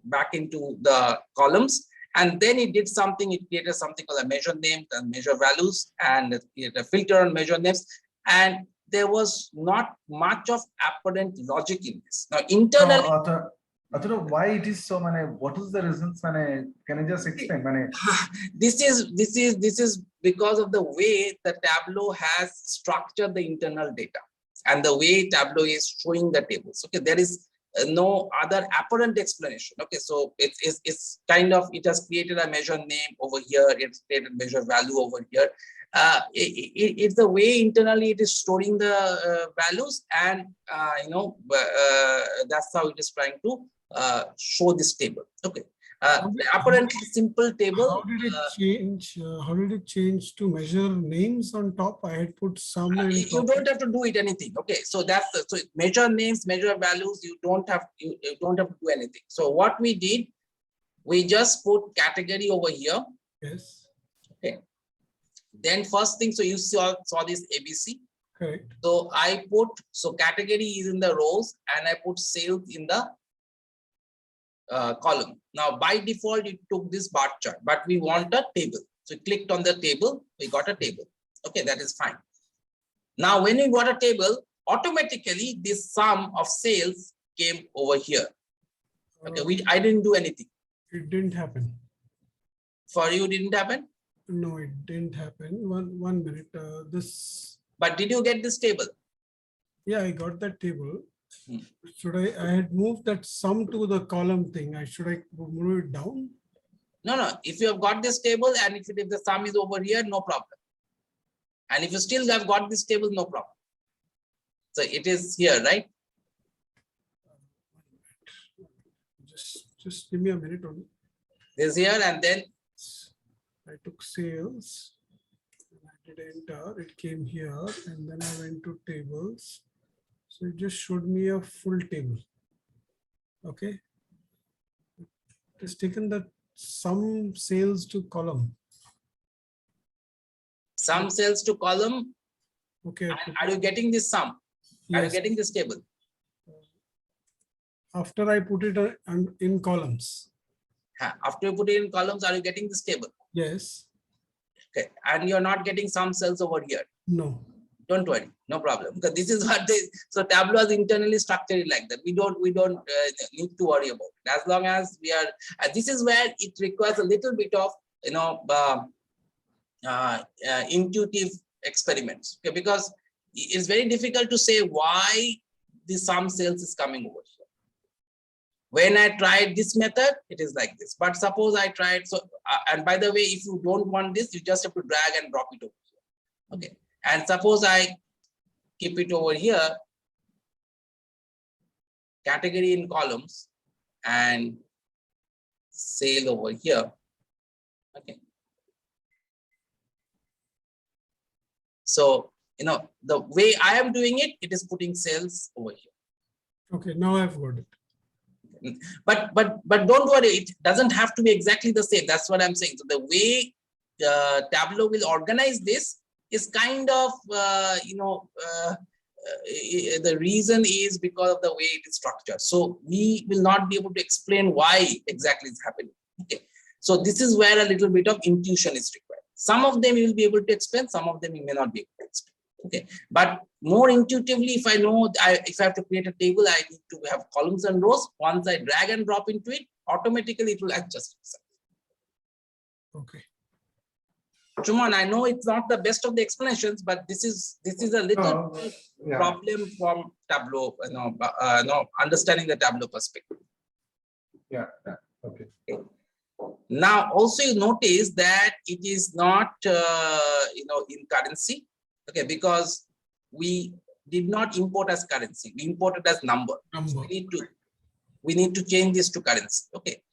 back into the columns, and then it did something. It created something called a measure name and measure values, and it created a filter on measure names. And there was not much of apparent logic in this. Now internally, why it is so many? What is the reasons? Can you just explain? This is because of the way the Tableau has structured the internal data and the way Tableau is showing the tables. Okay, there is no other apparent explanation. Okay, so it's kind of, it has created a measure name over here. It's created measure value over here. It's the way internally it is storing the values, and that's how it is trying to show this table. Okay. Apparently simple table. How did it change? How did it change to measure names on top? I had put some. And you don't have to do it anything. Okay, so that's so measure names, measure values. You don't have to do anything. So what we did, we just put category over here. Yes. Okay. Then first thing, so you saw this ABC. Correct. So I put, so category is in the rows, and I put sales in the column. Now by default it took this bar chart, but we want a table, so we clicked on the table, we got a table. Okay, that is fine. Now when we got a table, automatically this sum of sales came over here. Okay, I didn't do anything. It didn't happen. For you, didn't happen? No, it didn't happen. One minute. This. But did you get this table? Yeah, I got that table. Hmm. Should I had moved that sum to the column thing. Should I move it down? No. If you have got this table and if the sum is over here, no problem. And if you still have got this table, no problem. So it is here, right? Just give me a minute only. This here, and then I took sales. I did enter. It came here, and then I went to tables. So it just showed me a full table. Okay. It's taken the sum sales to column. sum cells to column. Okay. And are you getting this sum? Are you Yes. getting this table? After I put it in columns. After you put it in columns, are you getting this table? Yes. Okay. And you're not getting some cells over here. No. Don't worry, no problem. Because this is what they, so Tableau is internally structured like that. We don't need to worry about it. As long as we are, this is where it requires a little bit of, intuitive experiments. Okay, because it's very difficult to say why the sum cells is coming over here. When I tried this method, it is like this. But suppose I tried, so, and by the way, if you don't want this, you just have to drag and drop it over here. Okay. And suppose I keep it over here, category in columns, and sale over here. Okay. So, the way I am doing it, it is putting sales over here. Okay, now I've got it. But don't worry, it doesn't have to be exactly the same. That's what I'm saying. So the way Tableau will organize this is kind of, the reason is because of the way it is structured. So we will not be able to explain why exactly it's happening. Okay. So this is where a little bit of intuition is required. Some of them you will be able to explain, some of them you may not be able to explain. Okay, but more intuitively, if I know if I have to create a table, I need to have columns and rows. Once I drag and drop into it, automatically it will adjust itself. Okay. Chuman, I know it's not the best of the explanations, but this is a little problem from Tableau, understanding the Tableau perspective. Yeah. Okay. Now, also you notice that it is not, in currency. Okay, because we did not import as currency, we imported as number. So we need to change this to currency. Okay.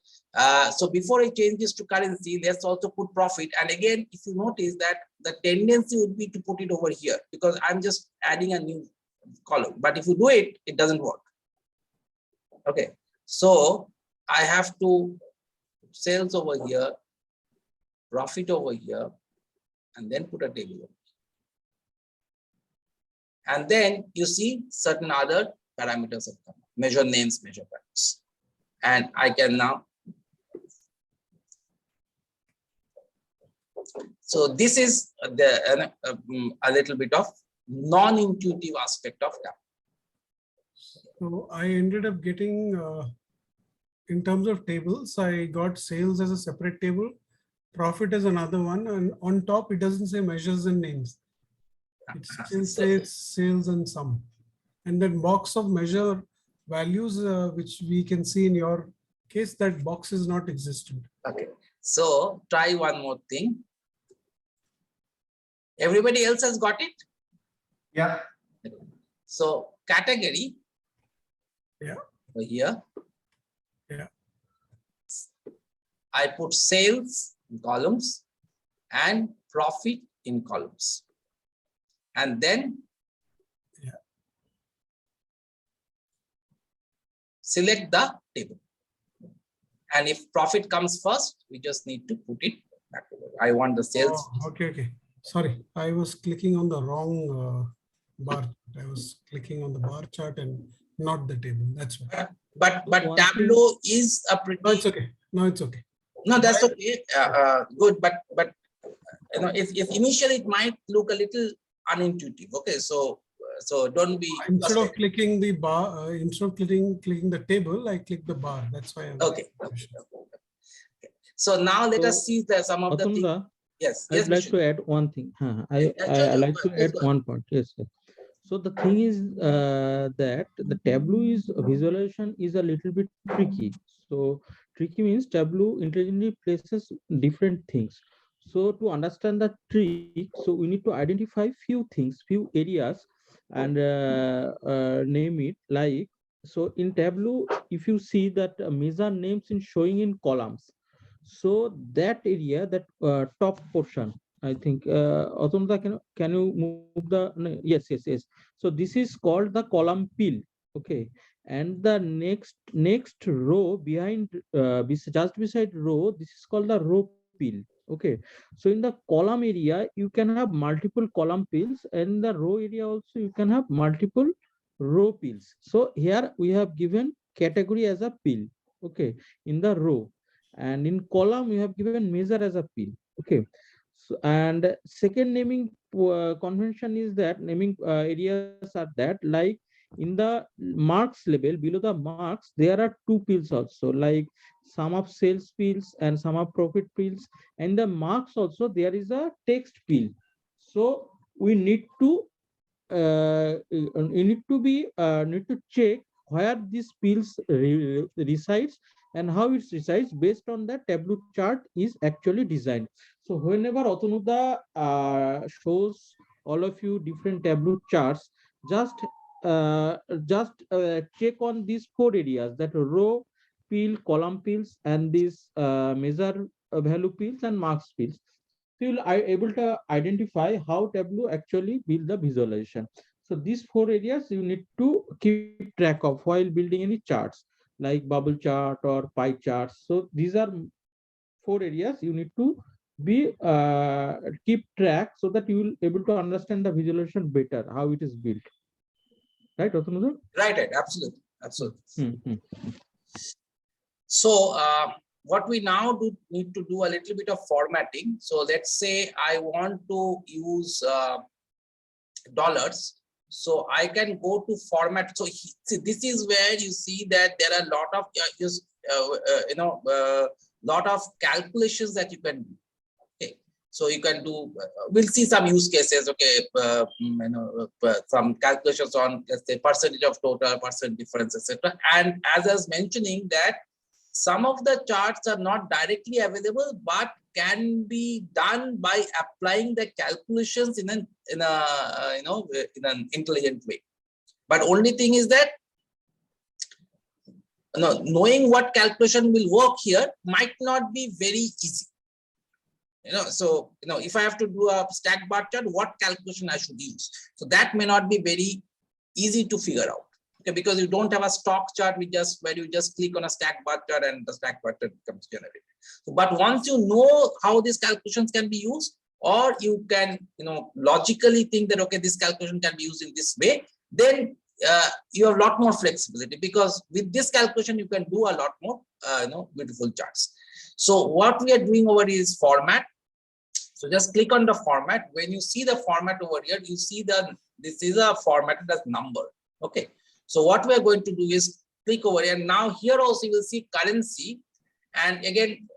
So before I change this to currency, let's also put profit. And again, if you notice that the tendency would be to put it over here because I'm just adding a new column. But if you do it, it doesn't work. Okay. So I have to sales over here, profit over here, and then put a table over. And then you see certain other parameters have come, measure names, measure values. And I can now. So this is a little bit of non-intuitive aspect of that. So I ended up getting, in terms of tables, I got sales as a separate table, profit as another one, and on top it doesn't say measures and names. It still says sales and sum. And that box of measure values, which we can see in your case, that box is not existent. Okay. So try one more thing. Everybody else has got it? Yeah. So category. Yeah. Over here. Yeah. I put sales in columns and profit in columns. And then select the table. And if profit comes first, we just need to put it back over. I want the sales. Oh, okay. Sorry, I was clicking on the wrong bar. I was clicking on the bar chart and not the table. That's why. But Tableau is a pretty. No, it's okay. No, it's okay. No, that's okay. Good, but if initially it might look a little unintuitive. Okay, so don't be. Instead of clicking the bar, instead of clicking the table, I click the bar. That's why. Okay. So now let us see some of the things. Yes. I'd like to add one thing. I like to add one point. Yes. So the thing is that the Tableau is visualization is a little bit tricky. So tricky means Tableau intelligently places different things. So to understand the trick, so we need to identify few things, few areas, and name it like. So in Tableau, if you see that measure names in showing in columns, so that area, that top portion, I think, Atumta, can you move the, no, yes. So this is called the column peel, okay, and the next row behind, just beside row, this is called the row peel, okay. So in the column area, you can have multiple column peels, and in the row area also you can have multiple row peels. So here we have given category as a peel, okay, in the row, and in column we have given measure as a peel, okay. So, and second naming convention is that naming areas are that, like in the marks label below the marks, there are two peels also, like sum of sales peels and sum of profit peels, and the marks also there is a text peel. So we need to need to check where these peels resides and how it resides based on the Tableau chart is actually designed. So whenever Atanuda shows all of you different Tableau charts, just check on these four areas, that row peel, column peels, and these measure value peels and marks peels. So you'll able to identify how Tableau actually build the visualization. So these four areas you need to keep track of while building any charts, like bubble chart or pie charts. So these are four areas you need to be keep track, so that you will able to understand the visualization better, how it is built. Right, Atanuda? Right, absolutely. Mm-hmm. So what we now need to do a little bit of formatting. So let's say I want to use dollars. So I can go to format. So see, this is where you see that there are a lot of lot of calculations that you can do. Okay, so you can do. We'll see some use cases. Okay, some calculations on, let's say, percentage of total, percent difference, etc. And as I was mentioning that some of the charts are not directly available, but can be done by applying the calculations in an intelligent way. But only thing is that knowing what calculation will work here might not be very easy. So if I have to do a stack bar chart, what calculation I should use? So that may not be very easy to figure out. Okay, because you don't have a stock chart where you just click on a stack bar chart and the stack bar chart becomes generated. So, but once you know how these calculations can be used, or you can logically think that okay, this calculation can be used in this way, then you have a lot more flexibility, because with this calculation you can do a lot more beautiful charts. So what we are doing over here is format. So just click on the format. When you see the format over here, you see that this is a formatted as number. Okay. So what we are going to do is click over here. Now here also you will see currency. And again,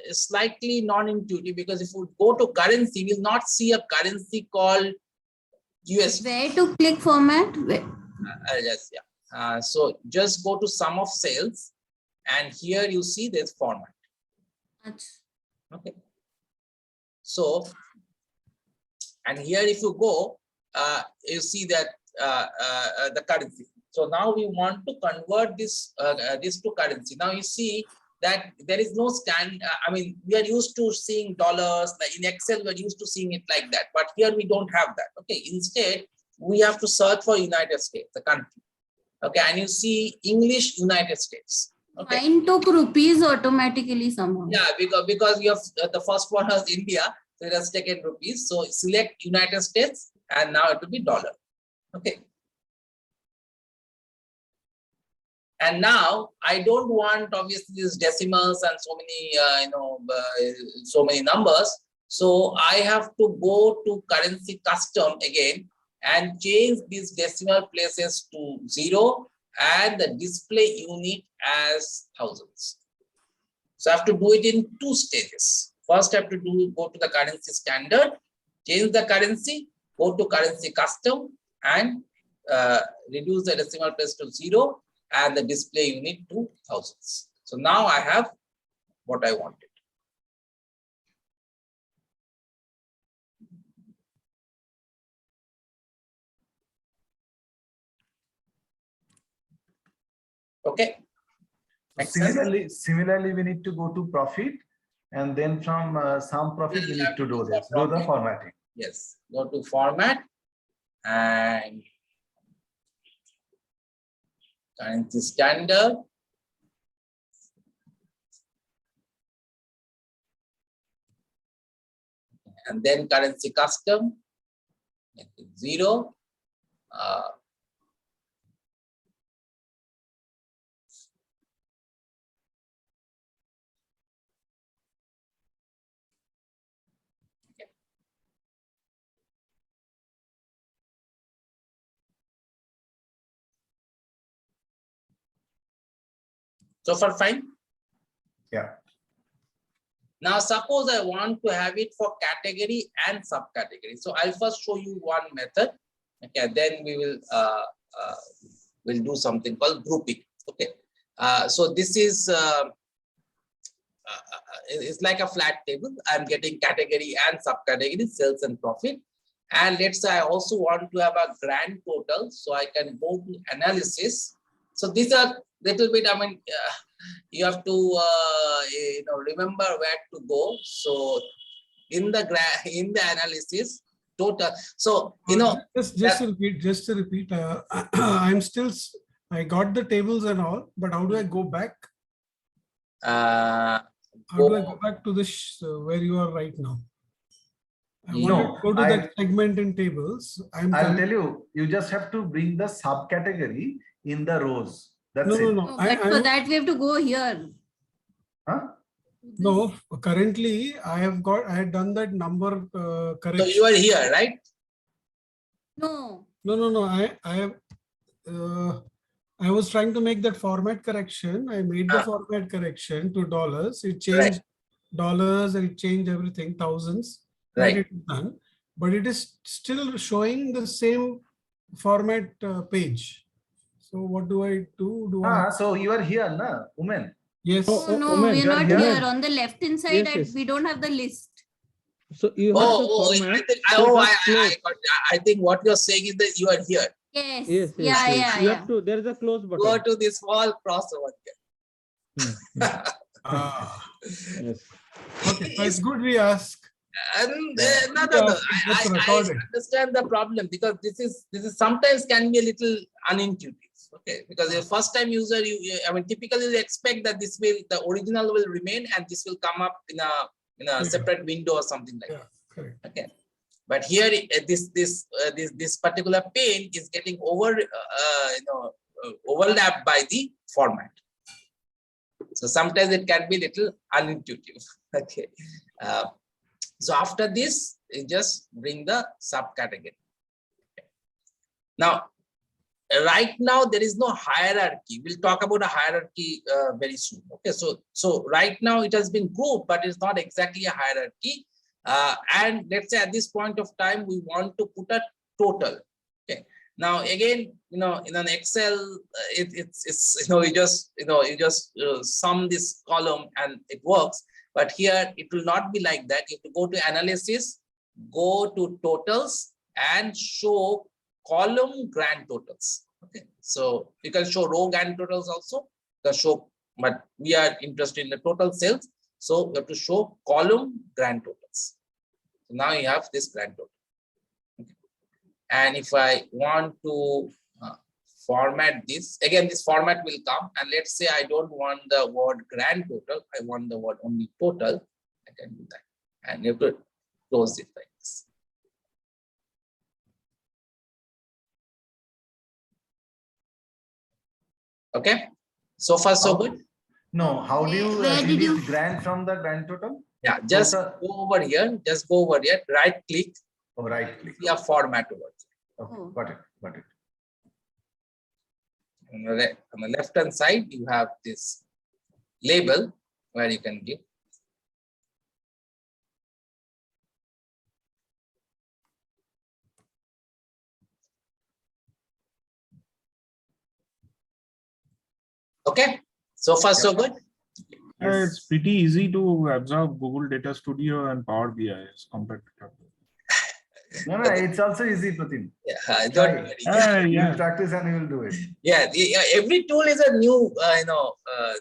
slightly non-intuitive, because if we go to currency, we will not see a currency called USD. Where to click format? Yes, yeah. So just go to sum of sales, and here you see this format. Okay. So, and here if you go, you see that the currency. So now we want to convert this to currency. Now you see that there is no we are used to seeing dollars, like in Excel we're used to seeing it like that, but here we don't have that. Okay, instead we have to search for United States, the country. Okay, and you see English United States. Okay. Mine took rupees automatically somehow. Yeah, because you have the first one was India, so it has taken rupees. So select United States, and now it will be dollar. Okay. And now I don't want obviously these decimals and so many so many numbers. So I have to go to currency custom again and change these decimal places to 0 and the display unit as thousands. So I have to do it in 2 stages. First, I have to go to the currency standard, change the currency, go to currency custom, and reduce the decimal place to 0 and the display unit to thousands. So now I have what I wanted. Okay. Similarly, we need to go to profit, and then from some profit we need to do this, do the formatting. Yes, go to format and currency standard. And then currency custom, make it 0. So far, fine. Yeah. Now, suppose I want to have it for category and subcategory. So I'll first show you one method. Okay, then we will we'll do something called grouping. Okay, so this is it's like a flat table. I'm getting category and subcategory, sales and profit. And let's say I also want to have a grand total, so I can go to analysis. So these are little bit, I mean, you have to remember where to go. So in the analysis total, so just to repeat, I'm still, I got the tables and all, but how do I go back? How do I go back to this where you are right now? I want to go to that segment in tables. I'll tell you, you just have to bring the subcategory in the rows. That's it. No, but for that we have to go here. Huh? No, currently I had done that number correction. So you are here, right? No. No. I was trying to make that format correction. I made the format correction to dollars. It changed dollars and it changed everything, thousands. Right. That it is done, but it is still showing the same format page. So what do I do? So you are here, na, women? Yes. No, we are not here. On the left hand side, we don't have the list. So you have the format. I think what you're saying is that you are here. Yes. You have to. There is a close button. Go to this small crossover here. Yes. Okay, so it's good we ask. No. I understand the problem, because this is sometimes can be a little unintuitive. Okay, because the first time user, I mean, typically you expect that the original will remain and this will come up in a separate window or something like that. Correct. Okay, but here this particular pane is getting overlapped by the format. So sometimes it can be a little unintuitive. Okay. So after this, you just bring the subcategory. Okay. Now, right now there is no hierarchy. We'll talk about a hierarchy very soon. Okay, so right now it has been grouped, but it's not exactly a hierarchy. And let's say at this point of time we want to put a total. Okay. Now again, in an Excel, it's you just sum this column and it works. But here it will not be like that. You have to go to analysis, go to totals, and show column grand totals. Okay, so you can show row grand totals also. You can show, but we are interested in the total sales, so we have to show column grand totals. So now you have this grand total. Okay. And if I want to format this, again, this format will come, and let's say I don't want the word grand total, I want the word only total, I can do that. And you have to close it like this. Okay, so far so good. No, how do you delete grand from the grand total? Yeah, just go over here, right click. Oh, right click. Yeah, format over here. Okay, got it. On the left hand side, you have this label where you can give. Okay, so far so good. It's pretty easy to absorb Google Data Studio and Power BI as compared to Tableau. No, it's also easy, Pratim. Yeah, don't Try worry. it. Yeah. You'll practice and you will do it. Yeah, every tool is a new,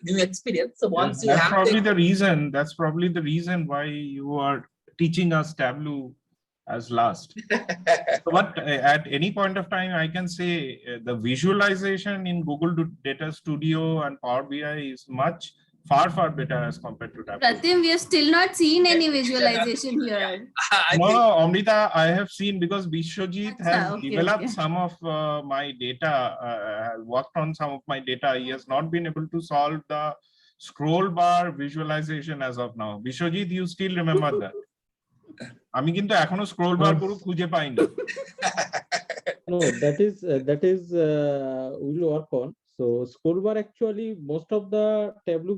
new experience. So once you That's have probably the the reason. That's probably the reason why you are teaching us Tableau as last. But at any point of time, I can say the visualization in Google Data Studio and Power BI is far better as compared to Tableau. Pratim, we have still not seen any visualization here. No, Amrita, I have seen because Vishwajit has Okay, developed okay. some of my data, has worked on some of my data. He has not been able to solve the scroll bar visualization as of now. Vishwajit, you still remember that? আমি কিন্তু এখনো scroll bar পুরো খুঁজে পাই না No, that is we'll work on. So scroll bar actually most of the Tableau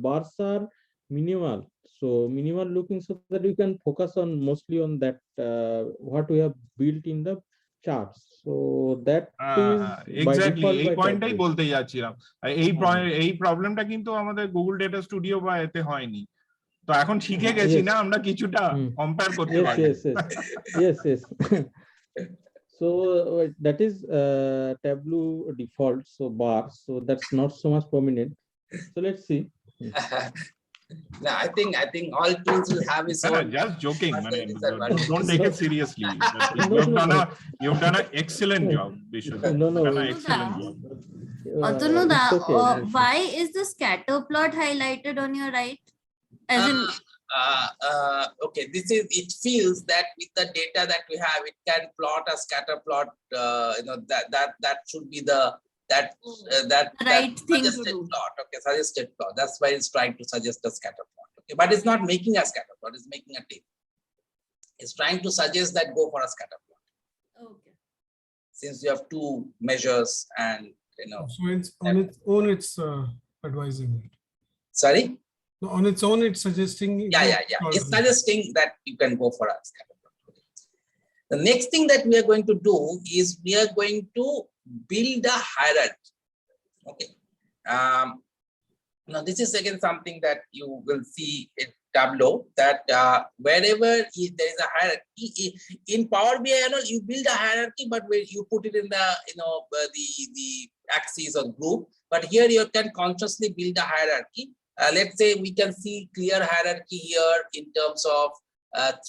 bars are minimal. So minimal looking so that you can focus on mostly on that what we have built in the charts. So that is by exactly default এই by পয়েন্টটাই Tableau. বলতে যাচ্ছিলাম এই প্রবলেমটা কিন্তু আমাদের Google data studio বা এতে হয়নি তো এখন শিখে গেছি Yes. না আমরা কিছুটা কম্পেয়ার করতে Yes, পারি yes. So that is Tableau default, so bar, so that's not so much prominent. So let's see. No, I think all tools will have its own. Just joking মানে disadvantages. Don't take it seriously you've done an excellent job Vishwajit. No. You've done an excellent job. Atanuda, it's okay. why is the scatter plot highlighted on your right? As in, Okay, it feels that with the data that we have, it can plot a scatter plot. That should be the right thing to suggested do. plot. Okay, suggested plot. That's why it's trying to suggest a scatter plot. Okay, but it's not making a scatter plot. It's making a table. It's trying to suggest that go for a scatter plot. Okay. Since you have two measures and So it's on its own, it's advising it. Sorry. No, on its own, it's suggesting. Yeah. It's suggesting that you can go for a scatter plot. The next thing that we are going to do is we are going to build a hierarchy. Okay. Now this is again something that you will see in Tableau, that wherever there is a hierarchy in Power BI, you build a hierarchy, but where you put it in the the axis or group. But here you can consciously build a hierarchy. Let's say we can see clear hierarchy here in terms of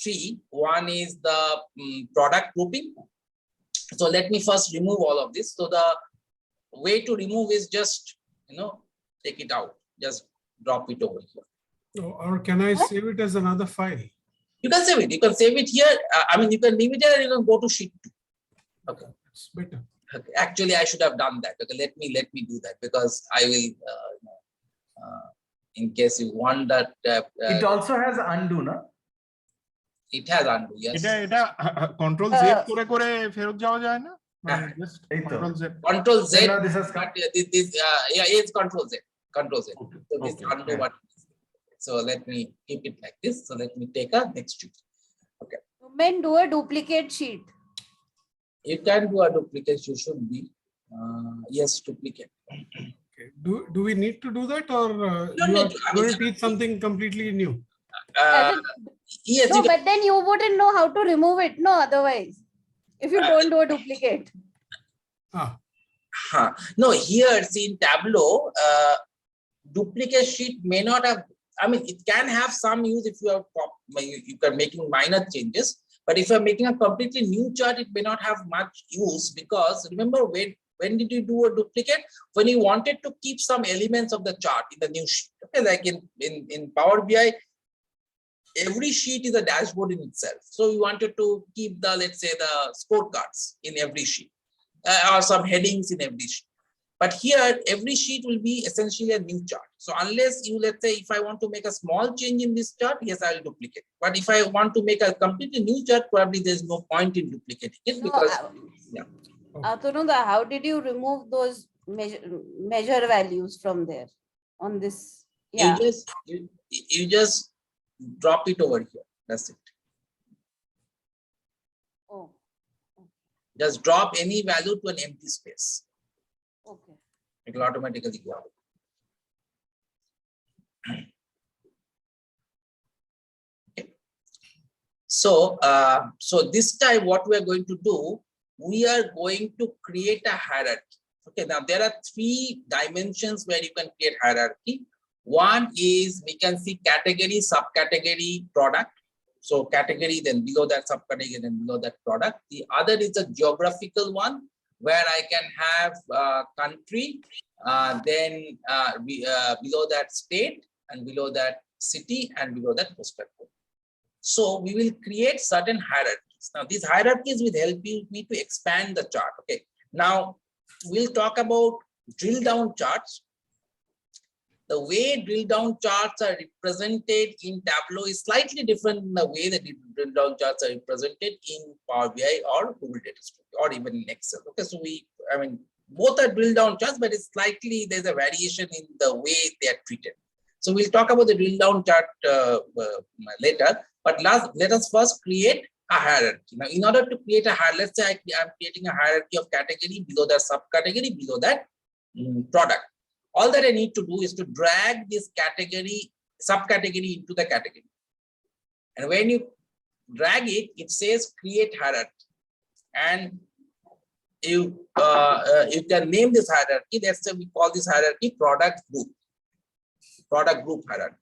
three. One is the product grouping. So let me first remove all of this. So the way to remove is just take it out, just drop it over here. Or can I save it as another file? You can save it. You can save it here. You can leave it here and you can go to sheet 2. Okay. It's better. Okay. Actually, I should have done that. Okay, let me do that because I will. In case you want that. It also has undo, no? It has undo. Yes. এটা control Z করে ফেরত যাওয়া যায় না just control z. Control Z. No, this has come. It's Control Z. Control Z. So this undo button. So let me keep it like this. So let me take a next sheet. Okay. Then do a duplicate sheet. You can do a duplicate. You should be. Yes, duplicate. Okay. Do we need to do that, or don't you need are to. going to teach something completely new? Yes. No, you can. but then you wouldn't know how to remove it. No, otherwise, if you don't do a duplicate. No, here see in Tableau, duplicate sheet may not have. It can have some use if you are you can making minor changes. But if you're making a completely new chart, it may not have much use because remember when did you do a duplicate? When you wanted to keep some elements of the chart in the new sheet. Okay, like in Power BI, every sheet is a dashboard in itself. So you wanted to keep the, let's say, the scorecards in every sheet or some headings in every sheet. But here, every sheet will be essentially a new chart. So unless you, let's say, if I want to make a small change in this chart, yes, I will duplicate. But if I want to make a completely new chart, probably there's no point in duplicating it because, Atanuda, how did you remove those measure values from there on this? Yeah. you just drop it over here. That's it. Oh, Just drop any value to an empty space. okay. It will automatically go out. So, so this time what we are going to do, we are going to create a hierarchy. Okay, now there are 3 dimensions where you can create hierarchy. One is we can see category, subcategory, product. So category, then below that subcategory, then below that product. The other is a geographical one where I can have country, then below that state, and below that city, and below that postal code. So we will create certain hierarchies. Now these hierarchies will help me to expand the chart. Okay. Now we'll talk about drill down charts. The way drill down charts are represented in Tableau is slightly different than the way that drill down charts are represented in Power BI or Google Data Studio or even in Excel. Okay, so I mean, both are drill down charts, but it's slightly, there's a variation in the way they are treated. So we'll talk about the drill down chart later, but let us first create a hierarchy. Now, in order to create a hierarchy, let's say I'm creating a hierarchy of category, below that subcategory, below that product. All that I need to do is to drag this category, subcategory into the category. And when you drag it, it says create hierarchy. And you can name this hierarchy. Let's say we call this hierarchy product group hierarchy.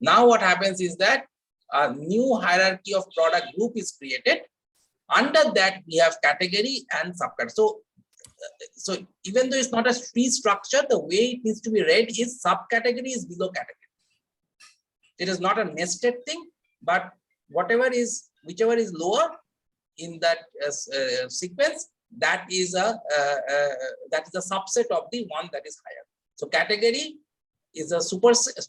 Now what happens is that a new hierarchy of product group is created. Under that, we have category and subcategory. So even though it's not a tree structure, the way it needs to be read is subcategory is below category. It is not a nested thing, but whichever is lower in that sequence, that is a subset of the one that is higher. So category is a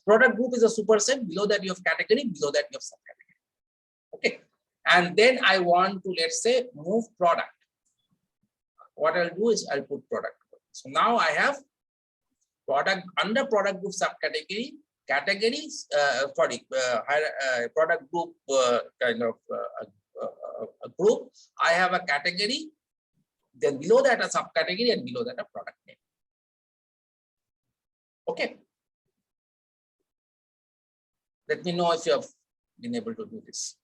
product group is a superset. Below that you have category, below that you have subcategory. Okay, and then I want to, let's say, move product. What I'll do is I'll put product. So now I have product under product group subcategory, categories, product group kind of a group. I have a category, then below that a subcategory, and below that a product name. Okay. Let me know if you have been able to do this.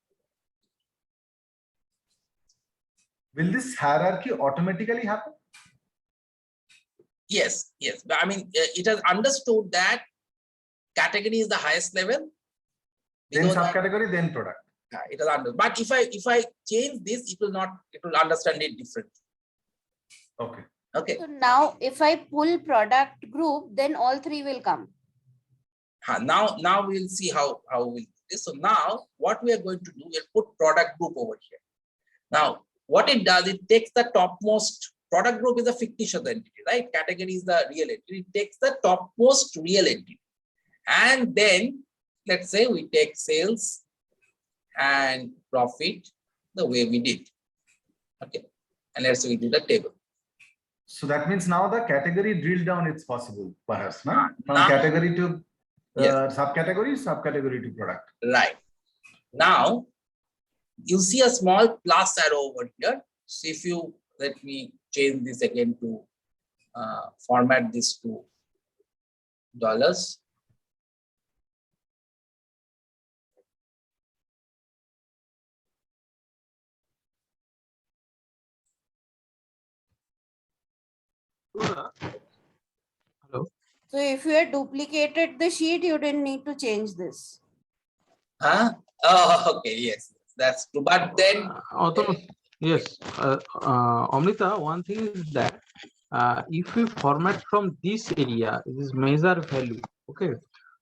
Will this hierarchy automatically happen? Yes, yes. I mean, it has understood that category is the highest level. Then subcategory, then product. It has understood. But if I change this, it will understand it differently. Okay. Okay. So now if I pull product group, then all 3 will come. Now we'll see how we'll do this. So now what we are going to do, we'll put product group over here. Now, what it does, it takes the topmost. Product group is a fictitious entity, right? Category is the real entity. It takes the topmost real entity. And then let's say we take sales and profit the way we did. Okay. And let's say we do the table. So that means now the category drill down is possible, perhaps, no? From category to subcategory to product. Right. Now you see a small plus arrow over here. So if you let me change this again to format this to dollars. Hello. So if you had duplicated the sheet, you didn't need to change this. Oh, okay. Yes, that's true. But then, Yes, Amrita, one thing is that if we format from this area, this measure value, okay,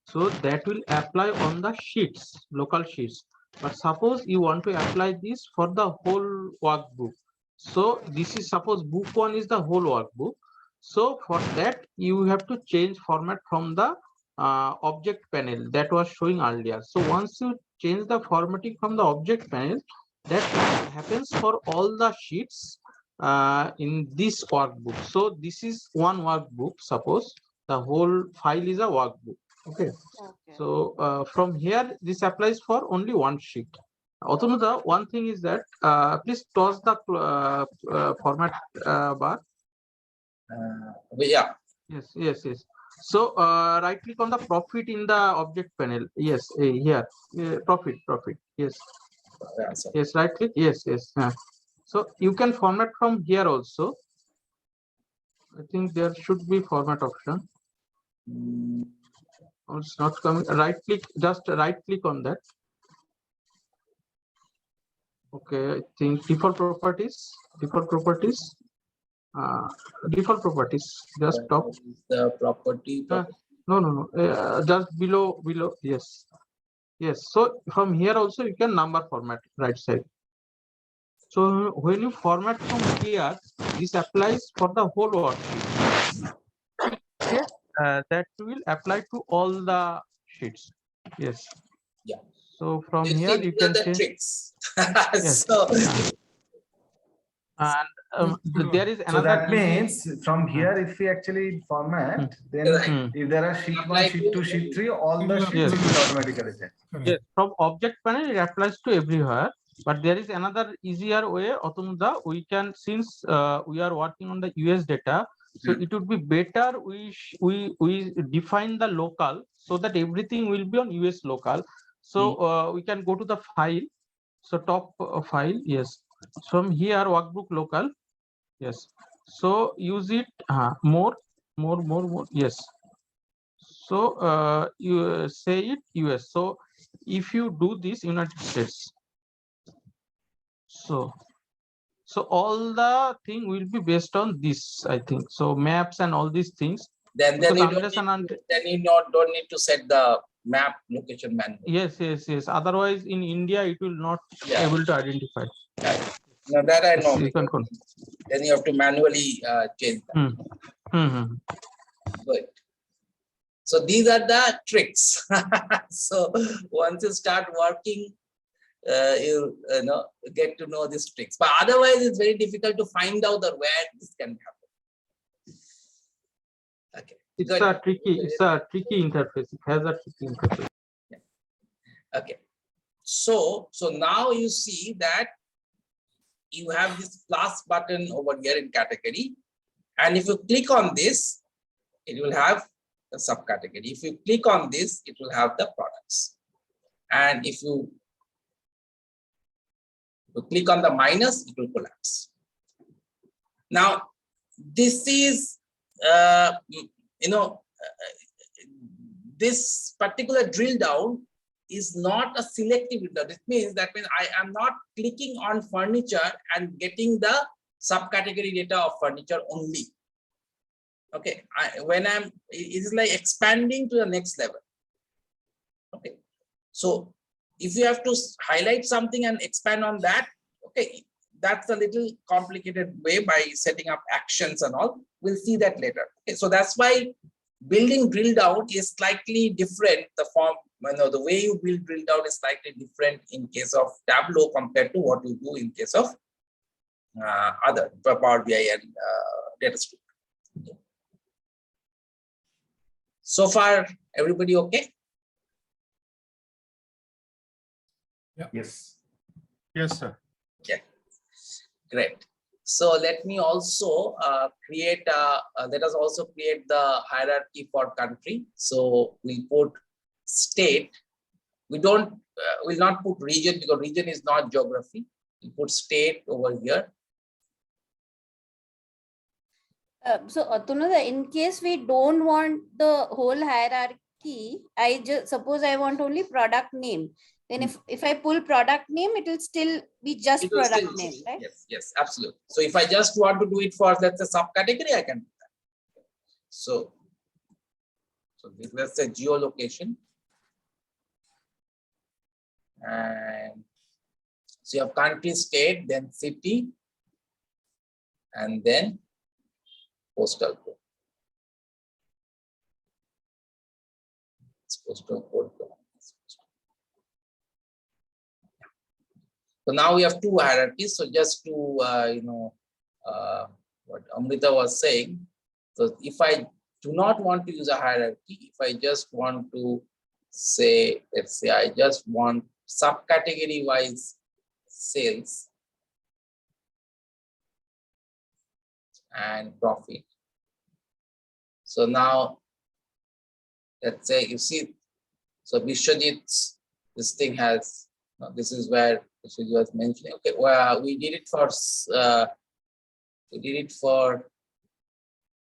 so that will apply on the sheets, local sheets. But suppose you want to apply this for the whole workbook. So this is, suppose book 1 is the whole workbook. So for that, you have to change format from the object panel that was showing earlier. So once you change the formatting from the object panel, that happens for all the sheets in this workbook. So this is one workbook. Suppose the whole file is a workbook. Okay. So from here, this applies for only one sheet. Autonuda, one thing is that please toss the format bar. Yeah. Yes. So right click on the profit in the object panel. Yes, here, profit. Yes, Yeah, so yes, right click. Yes. So you can format from here also. I think there should be format option. Oh, it's not coming. Right click, just right click on that. Okay, I think default properties. Default properties. Just top. the property. No. Just below. Yes. So from here also you can number format right side. So when you format from here, this applies for the whole worksheet. Yes, that will apply to all the sheets. Yes. Yeah. So from You here see, you these are can the change. tricks. Yes. So And there is So another. that means from here, if we actually format, then Right. if there are sheet 1, Apply sheet to 2, sheet 3, all the sheets Yes. will automatically change. Yes, from object panel it applies to everywhere, but there is another easier way. Atumda, we can, since we are working on the US data, so it would be better we define the local so that everything will be on US local. So we can go to the file. So top file, yes. From here workbook local, yes. So use it more, yes. So you say it US. So if you do this United States, so all the thing will be based on this, I think. So maps and all these things. then Because you unless and don't need to set the map location manually. yes. Otherwise, in India, it will not Yeah. able to identify. Now that I know. You can Then you have to manually change that. Good. So these are the tricks. So once you start working, you know, get to know these tricks. But otherwise, it's very difficult to find out where this can happen. Okay. It's Good. a tricky interface. It has a tricky interface. Yeah. Okay. So now you see that you have this plus button over here in category, and if you click on this, it will have the subcategory. If you click on this, it will have the products. And if you click on the minus, it will collapse. Now, this is, this particular drill down is not a selective drill down. It means that I am not clicking on furniture and getting the subcategory data of furniture only. Okay, it is like expanding to the next level. Okay, so if you have to highlight something and expand on that, okay, that's a little complicated way by setting up actions and all. We'll see that later. Okay, so that's why building drill down is slightly different. The form, the way you build drill down is slightly different in case of Tableau compared to what you do in case of other Power BI and DataStream. Okay. So far, everybody okay? Yeah. Yes. Yes, sir. Okay, great. So let me also create let us also create the hierarchy for country. So we put state. We will not put region because region is not geography. We put state over here. So Atunada, in case we don't want the whole hierarchy, I just suppose I want only product name. Then if I pull product name, it will still be just product name, right? Yes, absolutely. So if I just want to do it for, let's say, subcategory, I can do that. So this, let's say geolocation. And so you have country, state, then city, and then postal code. It's postal code. So now we have two hierarchies. So just to what Amrita was saying. So if I do not want to use a hierarchy, if I just want to say, let's say I just want subcategory wise sales and profit. So now let's say you see, so Vishwajit's, this thing has, this is where Vishwajit was mentioning, okay, well, we did it for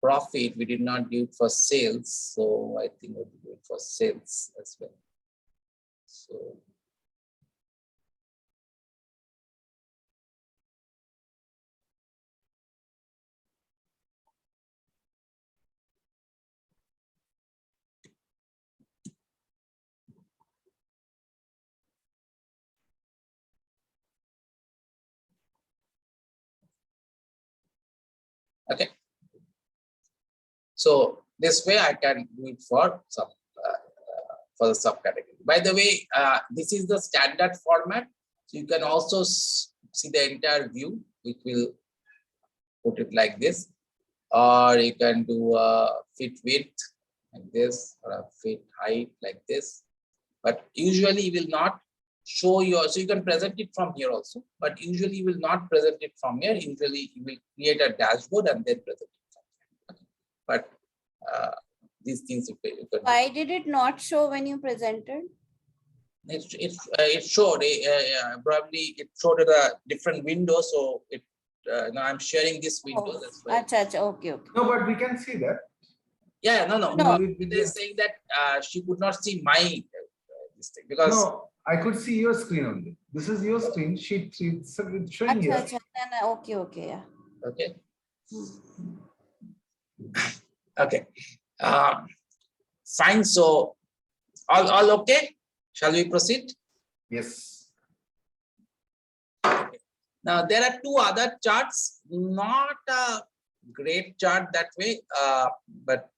profit, we did not do it for sales. So I think we'll do it for sales as well. So okay. So this way I can do it for the subcategory. By the way, this is the standard format. So you can also see the entire view, which will put it like this, or you can do a fit width like this, or a fit height like this. But usually you will not show your, so you can present it from here also, but usually you will not present it from here. Usually you will create a dashboard and then present it from here. Okay. But these things you can Why did it not show when you presented? It showed probably it showed at a different window, so it now I'm sharing this window. That's why. Acha, okay. No, but we can see that. Yeah, no. No. It is saying that she could not see my this thing because No, I could see your screen only. This is your screen. It's showing here. Acha, okay, yeah. Okay. Okay. Fine. So all okay? Shall we proceed? Yes. Now there are two other charts, not a great chart that way, but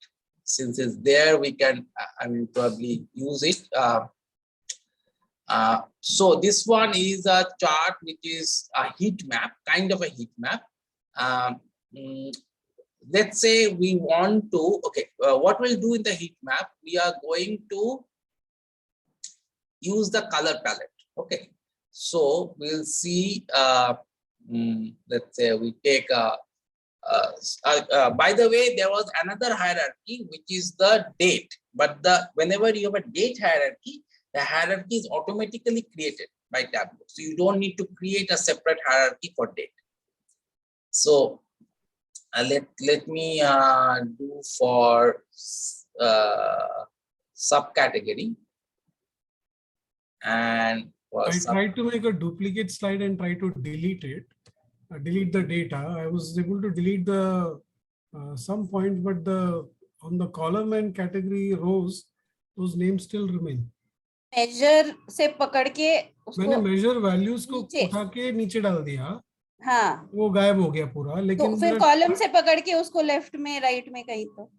since it's there, we can, I will probably use it. So this one is a chart which is a heat map, kind of a heat map. Let's say we want to, okay, what we'll do in the heat map, we are going to use the color palette. Okay, so we'll see, let's say we take by the way, there was another hierarchy, which is the date. But whenever you have a date hierarchy, the hierarchy is automatically created by Tableau. So you don't need to create a separate hierarchy for date. So let me do for subcategory. And I tried to make a duplicate slide and try to delete it. Delete the data. I was able to delete the some points, but on the column and category rows, those names still remain. Measure से पकड़ के मैंने measure values को नीचे। उठा के नीचे डाल दिया, हाँ, वो गायब हो गया पूरा, लेकिन तो फिर कॉलम से पकड़ के उसको लेफ्ट में राइट में कहीं तो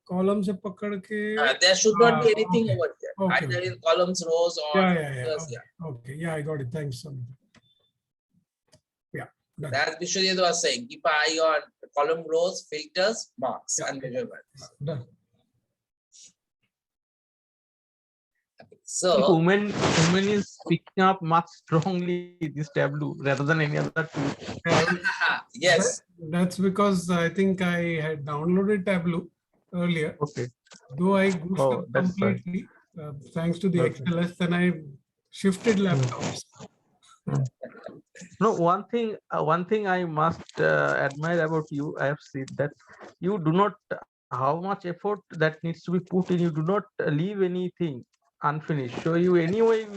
कॉलम से पकड़ के there should not be anything over here, okay. either in columns, rows, or Okay, yeah, I got it. Thanks. Yeah. As Vishwajit was saying, keep an eye on column, rows, filters, marks, and measure values. Done. So women is picking up much strongly this Tableau rather than any other tool. yes, That's because I think I had downloaded Tableau earlier. Okay. Though I goofed up that's fine. completely, thanks to the Okay. XLS, then I shifted laptops. No, one thing I must admire about you, I have seen that you do not, how much effort that needs to be put in, you do not leave anything unfinished. So you anyway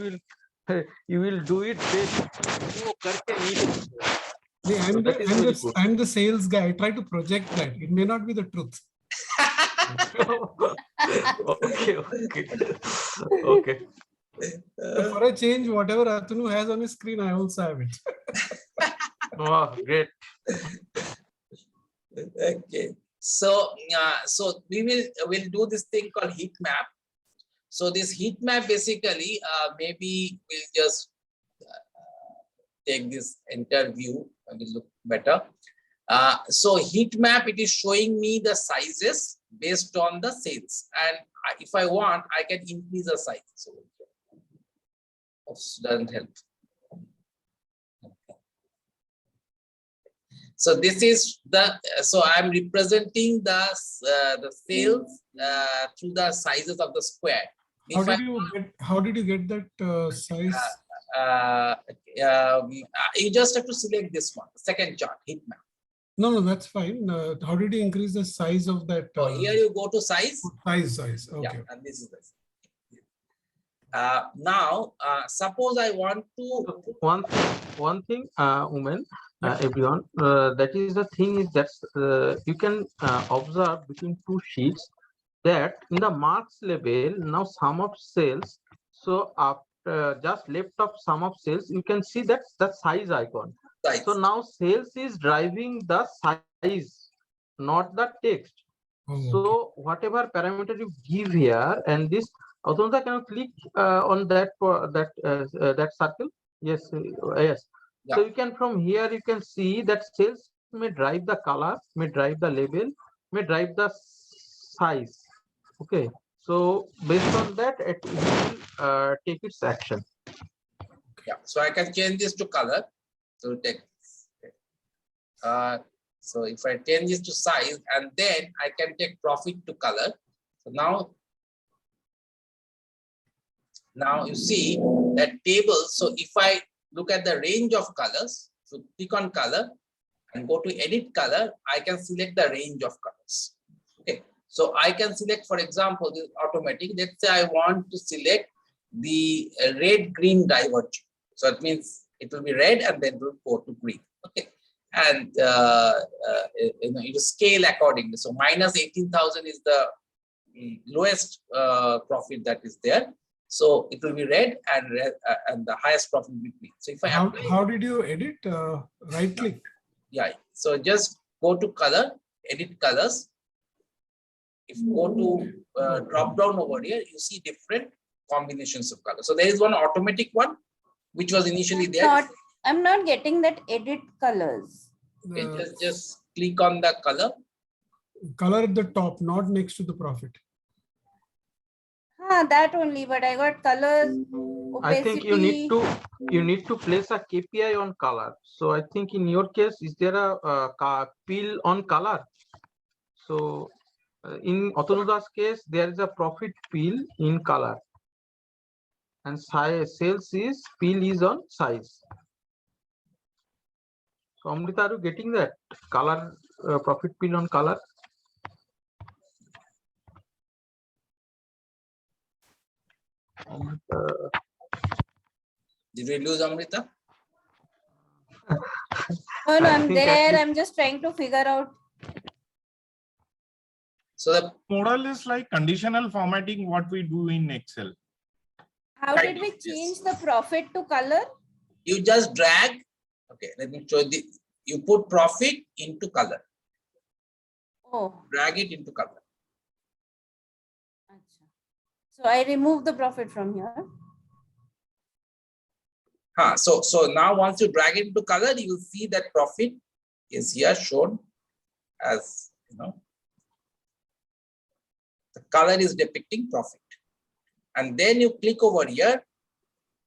you will do it best. I'm the sales guy. I try to project that. It may not be the truth. Okay. So for a change, whatever Atanu has on his screen, I also have it. Oh, great. okay. So so we'll do this thing called heat map. So this heat map basically maybe we'll just take this entire view and it will look better. So heat map, it is showing me the sizes based on the sales, and if I want, I can increase the size. So doesn't help. So this is the, so I'm representing the sales through the sizes of the square. If How did you get that size? You just have to select this one, second chart, heat map. No, that's fine. How did you increase the size of that? So here you go to size. Size. Okay. Yeah, and this is the. Now, suppose I want to. One thing, women, everyone, that is the thing is that you can observe between two sheets that in the marks level, now sum of cells. So after just left of sum of cells, you can see that the size icon. Size. So now sales is driving the size, not the text. So whatever parameter you give here, and this, Atunza, can you click on that that circle? Yes, yes. Yeah. So you can, from here you can see that sales may drive the color, may drive the label, may drive the size. Okay. So based on that, it will take its action. Yeah. So I can change this to color. So take. So if I change this to size, and then I can take profit to color. So now you see that table. So if I look at the range of colors, so click on color and go to edit color, I can select the range of colors. Okay. So I can select, for example, this automatic. Let's say I want to select the red-green diverging. So it means it will be red and then it will go to green. Okay. And you scale accordingly. So minus 18,000 is the lowest profit that is there. So it will be red, and the highest profit will be green. So if I how did you edit? Right click. Yeah. So just go to color, edit colors. If you go to drop down over here, you see different combinations of colors. So there is one automatic one, which was initially there. I'm not getting that edit colors. Okay, just click on the color. Color at the top, not next to the profit. That only, but I got colors. Opacity. I think you need to place a KPI on color. So I think in your case, is there a pill on color? So in Atanuda's case, there is a profit pill in color, and sales is pill is on size. So Amrita, are you getting that color profit pill on color? Did we lose Amrita? No, I'm there. I'm just trying to figure out. So the model is like conditional formatting, what we do in Excel. How did we change the profit to color? You just drag. Okay, let me show you. You put profit into color. Oh. Drag it into color. So I remove the profit from here. So now once you drag it into color, you will see that profit is here shown as, the color is depicting profit. And then you click over here,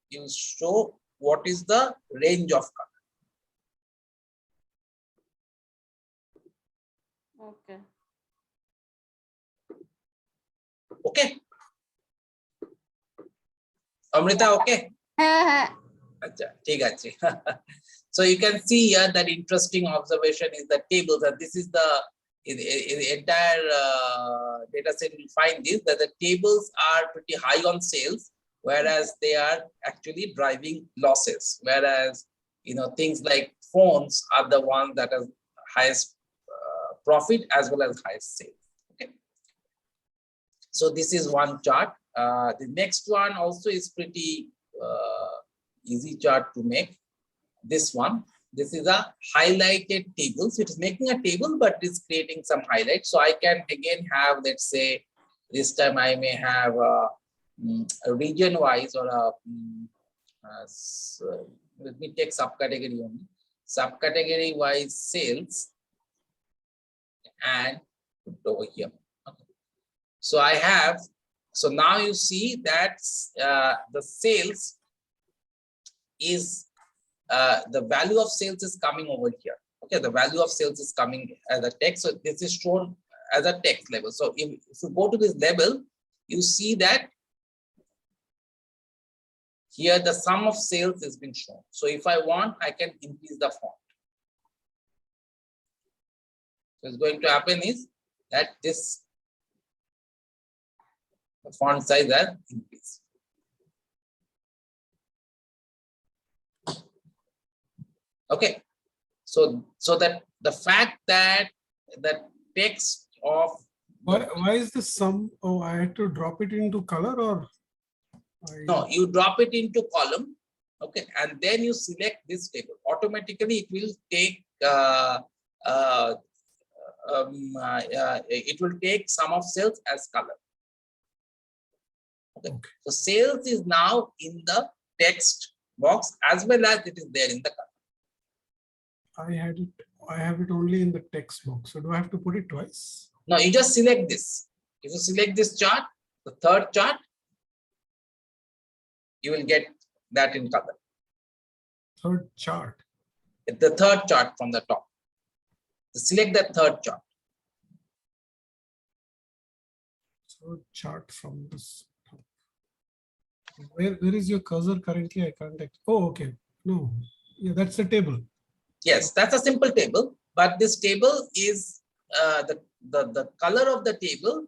you show what is the range of color. Okay. Okay. Amrita, okay? So you can see here that interesting observation is the tables, and this is the in the entire data set. We find this, that the tables are pretty high on sales, whereas they are actually driving losses. Whereas things like phones are the ones that have highest profit as well as highest sales. Okay. So this is one chart. The next one also is pretty easy chart to make. This one, this is a highlighted table. So it is making a table, but it's creating some highlights. So I can again have, let's say, this time I may have a region wise or let me take subcategory only. Subcategory wise sales and put over here. Okay. So I have, so now you see that the sales is the value of sales is coming over here. Okay, the value of sales is coming as a text. So this is shown as a text level. So if you go to this level, you see that here the sum of sales has been shown. So if I want, I can increase the font. So what's going to happen is that this the font size has increased. Okay, so that the fact that the text of Why is this sum? Oh, I had to drop it into color, or no, you drop it into column, okay, and then you select this table. Automatically, it will take it will take sum of sales as color. Okay. So sales is now in the text box as well as it is there in the color. I have it only in the text box. So do I have to put it twice? No, you just select this. If you select this chart, the third chart, you will get that in color. Third chart. The third chart from the top. Select the third chart. Third chart from this top. Where is your cursor currently? I can't. Oh, okay. No, yeah, that's the table. Yes, that's a simple table, but this table is the color of the table,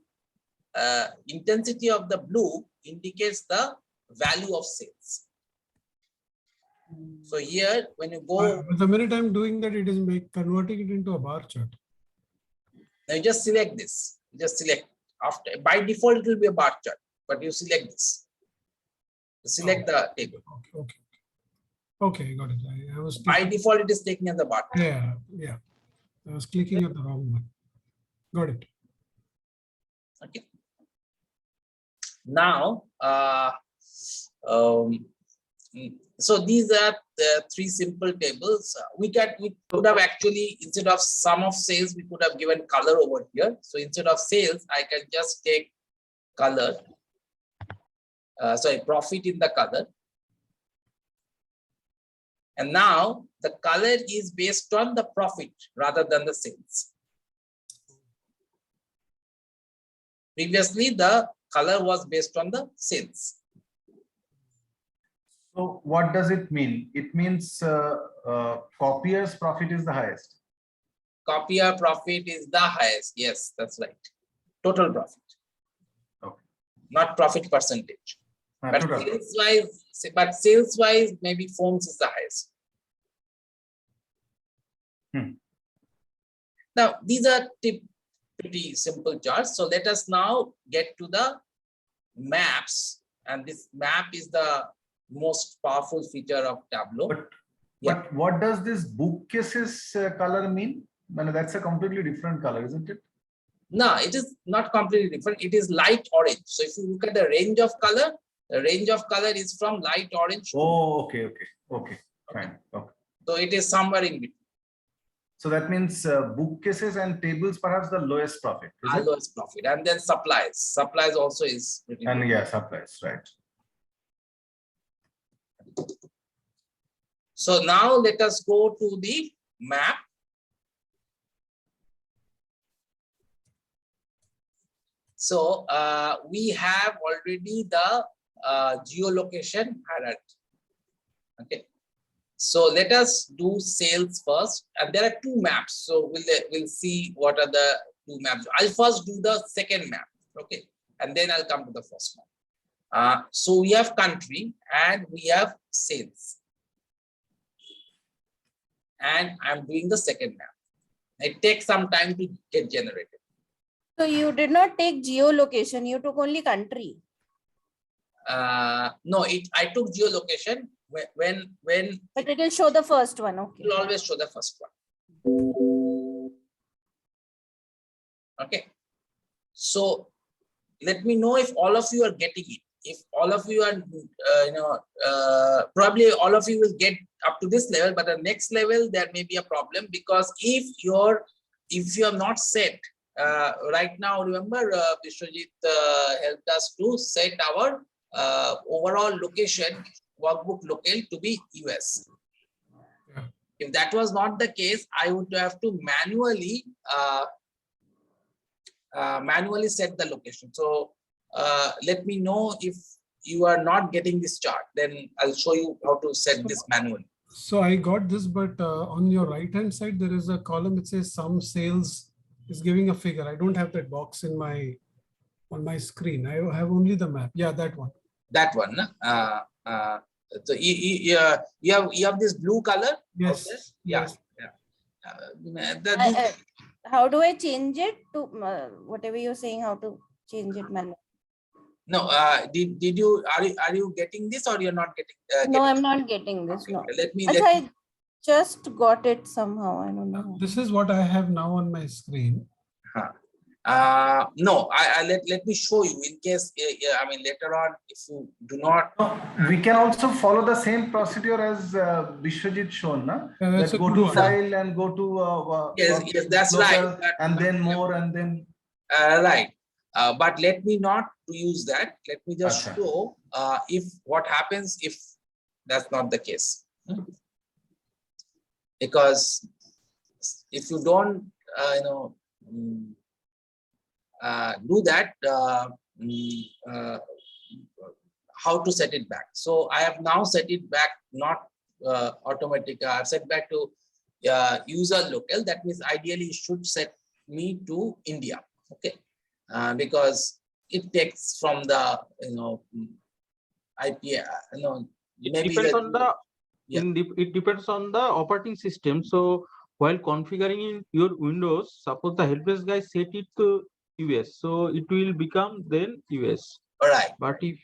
intensity of the blue indicates the value of sales. So here, when you go, the minute I'm doing that, it is converting it into a bar chart. Now you just select this. You just select after. By default, it will be a bar chart, but you select this. Select the table. Okay, got it. I was by default, it is taken as a bar chart. Yeah. I was clicking at the wrong one. Got it. Okay. Now, so these are the three simple tables. We could have actually, instead of sum of sales, we could have given color over here. So instead of sales, I can just take color. Profit in the color. And now the color is based on the profit rather than the sales. Previously, the color was based on the sales. So what does it mean? It means copier's profit is the highest. Copier profit is the highest. Yes, that's right. Total profit. Okay. Not profit percentage. But total. Sales wise, maybe phones is the highest. Now, these are pretty simple charts. So let us now get to the maps. And this map is the most powerful feature of Tableau. But what does this bookcases color mean? That's a completely different color, isn't it? No, it is not completely different. It is light orange. So if you look at the range of color, the range of color is from light orange. Oh, okay, fine. Okay. So it is somewhere in between. So that means bookcases and tables, perhaps the lowest profit. Lowest profit, and then supplies. Supplies also is pretty and good. Yeah, supplies, right. So now let us go to the map. So we have already the geolocation hierarchy. Okay. So let us do sales first, and there are two maps. So we'll see what are the two maps. I'll first do the second map, okay, and then I'll come to the first map. So we have country and we have sales, and I'm doing the second map. It takes some time to get generated. So you did not take geolocation; you took only country. No, I took geolocation. When but it will show the first one. Okay, it will always show the first one. Okay, so let me know if all of you are getting it. If all of you are probably all of you will get up to this level, but the next level there may be a problem, because if you are not set right now, remember Vishwajit helped us to set our overall location workbook locale to be US. If that was not the case, I would have to manually set the location. So let me know if you are not getting this chart, then I'll show you how to set this manually. So I got this, but on your right hand side, there is a column that says some sales is giving a figure. I don't have that box in on my screen. I have only the map. Yeah, that one. That one. So you have this blue color. Yes. Okay? Yeah. Yes. How do I change it to whatever you're saying? How to change it manually? No. Did you are you getting this or you're not getting? No, I'm not getting this. Okay. No. Let me. I just got it somehow. I don't know. This is what I have now on my screen. No, let me show you in case, I mean, later on, if you do not. We can also follow the same procedure as Vishwajit shown, na? That's Let's a go good to one. file and go to Yes, that's local, right. But, and then more, and then right. But let me not use that. Let me just Achha. show if what happens if that's not the case. Because if you don't, do that, how to set it back. So I have now set it back, not automatic. I've set back to user local. That means ideally it should set me to India. Okay, because it takes from the IP. It depends on the it depends on the operating system. So while configuring in your Windows, suppose the helpdesk guy set it to US, so it will become then US. All right. But if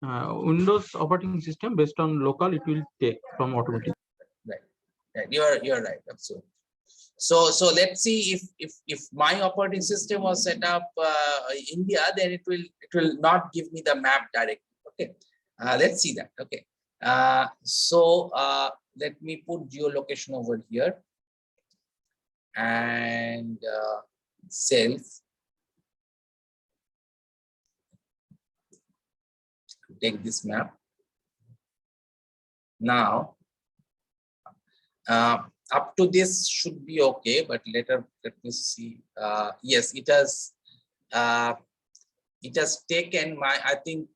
Windows operating system based on local, it will take from automatic. Right. You're right. Absolutely. So let's see if my operating system was set up India, then it will not give me the map directly. Okay. Let's see that. Okay. So let me put geolocation over here and sales. Take this map. Now, up to this should be okay, but later let me see. Yes, it has taken I think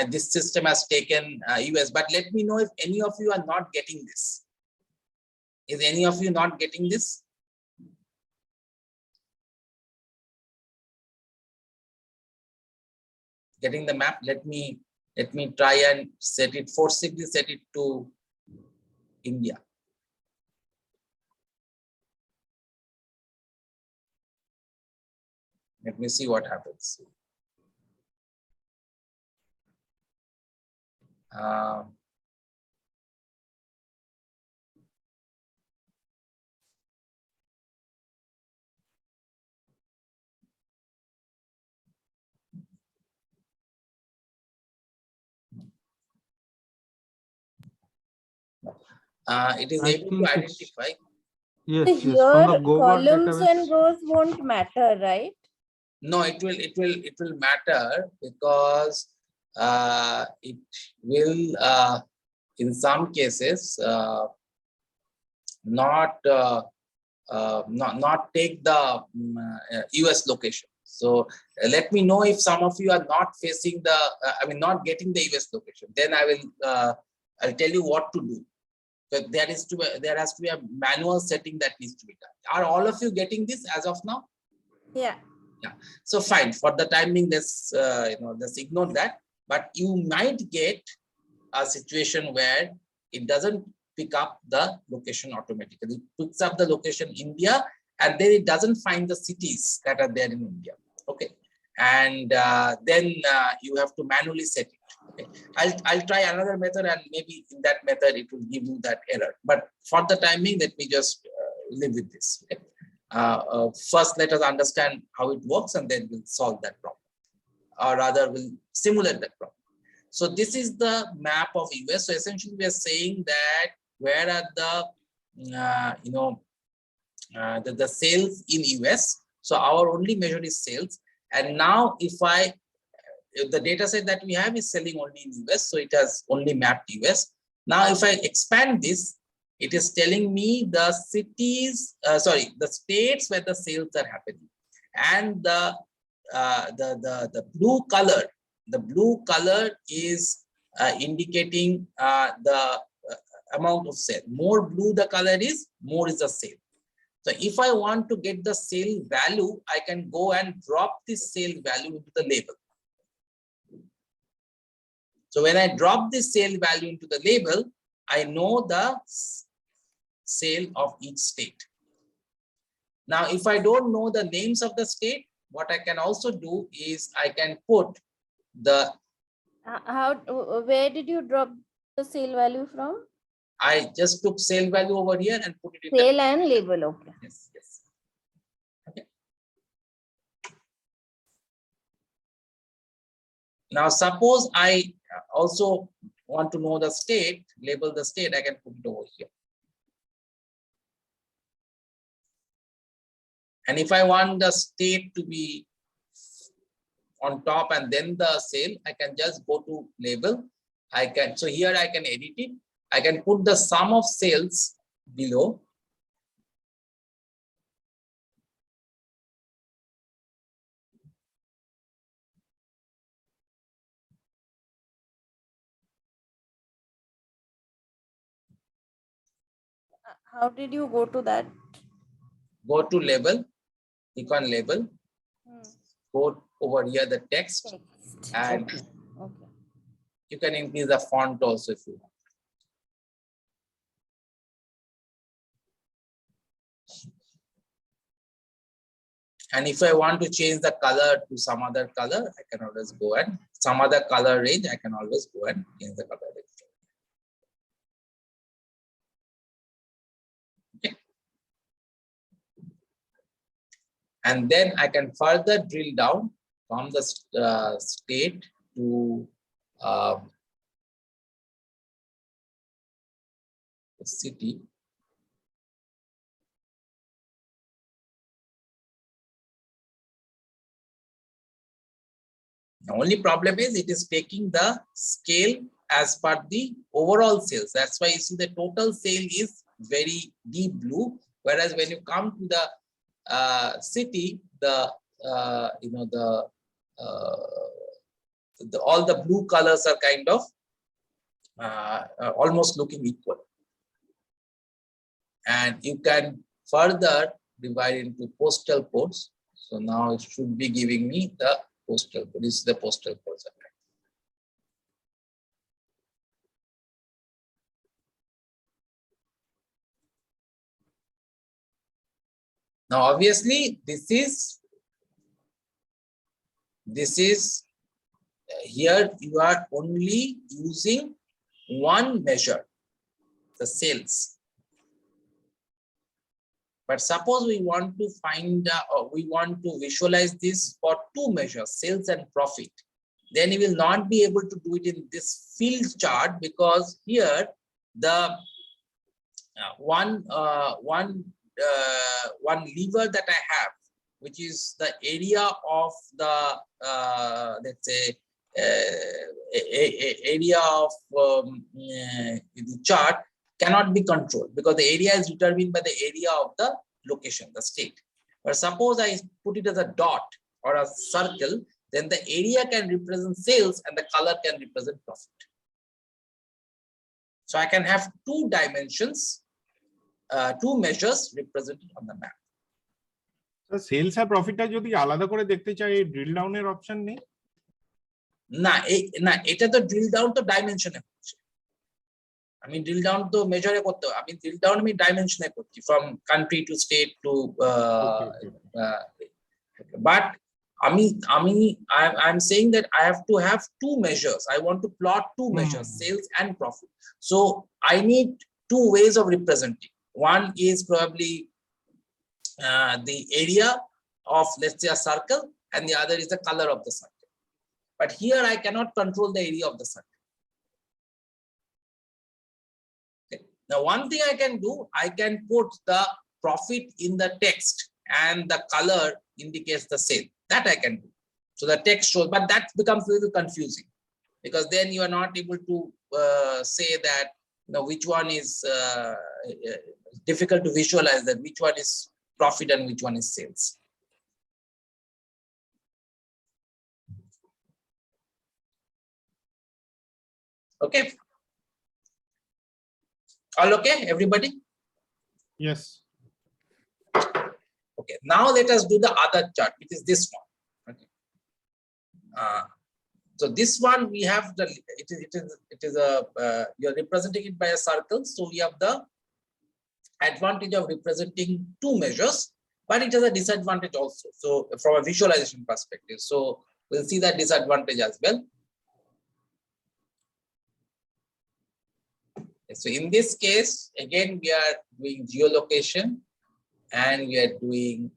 this system has taken US, but let me know if any of you are not getting this. Is any of you not getting this? Getting the map? Let me try and forcibly set it to India. Let me see what happens. It is able to identify. Yes, Here, from the Go columns database. and rows won't matter, right? No, it will matter because it will in some cases not take the US location. So let me know if some of you are not facing the not getting the US location. Then I will I'll tell you what to do. But there has to be a manual setting that needs to be done. Are all of you getting this as of now? Yeah. Yeah. So fine. For the time being, let's ignore that. But you might get a situation where it doesn't pick up the location automatically. It picks up the location India, and then it doesn't find the cities that are there in India. Okay. And then you have to manually set it. Okay. I'll try another method, and maybe in that method it will give you that error. But for the time being, let me just live with this. Okay. First, let us understand how it works, and then we'll solve that problem, or rather, we'll simulate that problem. So this is the map of US. So essentially, we are saying that where are the sales in US. So our only measure is sales, and now if the data set that we have is selling only in US, so it has only mapped US. Now, if I expand this, It is telling me the cities, the states where the sales are happening, and the blue color is indicating the amount of sale. More blue the color is, more is the sale. So if I want to get the sale value, I can go and drop this sale value into the label. So when I drop this sale value into the label, I know the sale of each state. Now, if I don't know the names of the state, what I can also do is I can put the where did you drop the sale value from? I just took sale value over here and put it in Sale and label. Okay. Yes, yes. Okay. Now, suppose I also want to know the state, label the state, I can put it over here. And if I want the state to be on top and then the sale, I can just go to label. So here I can edit it. I can put the sum of sales below. How did you go to that? Go to label, click on label, go over here the text, and Okay. you can increase the font also if you want. And if I want to change the color to some other color, I can always go and some other color range, I can always go and change the color range. Okay. And then I can further drill down from the state to the city. The only problem is it is taking the scale as per the overall sales. That's why you see the total sale is very deep blue. Whereas when you come to the city, all the blue colors are kind of almost looking equal. And you can further divide into postal codes. So now it should be giving me the postal code. This is the postal code. Now, obviously, this is here you are only using one measure, the sales. But suppose we want to we want to visualize this for two measures, sales and profit. Then you will not be able to do it in this field chart, because here the one lever that I have, which is the area of the let's say area of the chart, cannot be controlled, because the area is determined by the area of the location, the state. But suppose I put it as a dot or a circle, then the area can represent sales and the color can represent profit. So I can have two dimensions, two measures represented on the map. So sales and profit টা যদি আলাদা করে দেখতে চাই, এই drill down এর option নেই? না, এটা তো drill down তো dimension এ হচ্ছে। আমি drill down তো measure এ করতে, আমি drill down আমি dimension এ করছি, from country to state to but I'm saying that I have to have two measures. I want to plot two measures, sales and profit. So I need two ways of representing. One is probably the area of, let's say, a circle, and the other is the color of the circle. But here I cannot control the area of the circle. Okay. Now, one thing I can do, I can put the profit in the text and the color indicates the sale. That I can do. So the text shows, but that becomes a little confusing, because then you are not able to say that which one is difficult to visualize, that which one is profit and which one is sales. Okay. All okay, everybody? Yes. Okay, now let us do the other chart, which is this one. Okay. So this one we have the it is a you're representing it by a circle. So we have the advantage of representing two measures, but it has a disadvantage also. So from a visualization perspective, so we'll see that disadvantage as well. So in this case, again, we are doing geolocation and we are doing,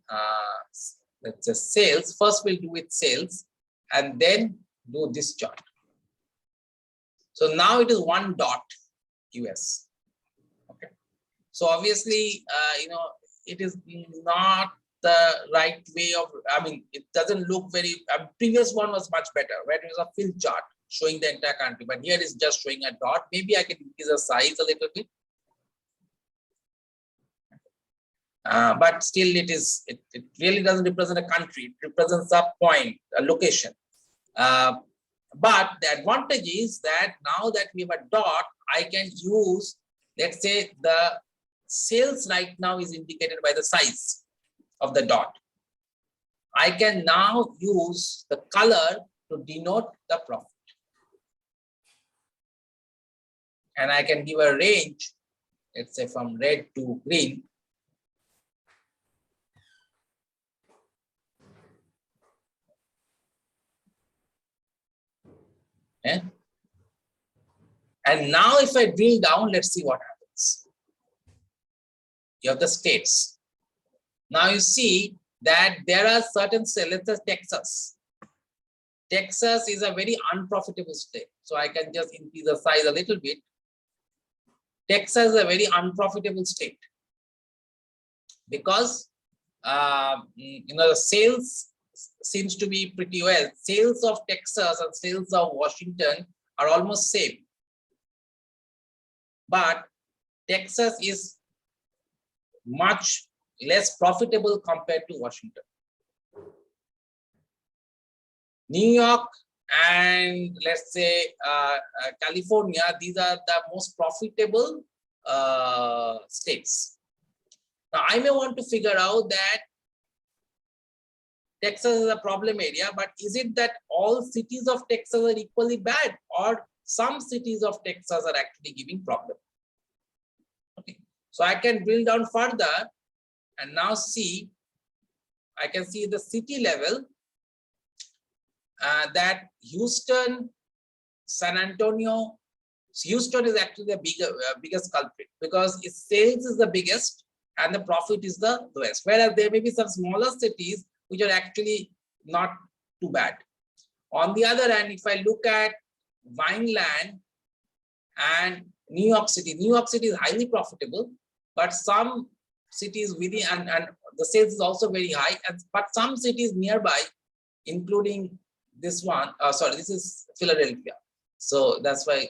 let's say sales. First, we'll do with sales and then do this chart. So now it is one dot US. Okay. So obviously, it is not the right way of, it doesn't look very, previous one was much better, where it was a fill chart showing the entire country, but here is just showing a dot. Maybe I can increase the size a little bit. But still it really doesn't represent a country, it represents a point, a location. But the advantage is that now that we have a dot, I can use, let's say the sales right now is indicated by the size of the dot. I can now use the color to denote the profit. And I can give a range, let's say from red to green. Okay. And now if I drill down, let's see what happens. You have the states. Now you see that there are certain states, let's say Texas. Texas is a very unprofitable state. So I can just increase the size a little bit. Texas is a very unprofitable state because the sales seems to be pretty well. Sales of Texas and sales of Washington are almost same. But Texas is much less profitable compared to Washington. New York and let's say California, these are the most profitable states. Now I may want to figure out that Texas is a problem area, but is it that all cities of Texas are equally bad, or some cities of Texas are actually giving problem? Okay, so I can drill down further and now see, I can see the city level that Houston, San Antonio, Houston is actually the biggest culprit because its sales is the biggest and the profit is the lowest. Whereas there may be some smaller cities which are actually not too bad. On the other hand, if I look at Vineland and New York City is highly profitable, but some cities within and the sales is also very high, but some cities nearby, including this one, this is Philadelphia. So that's why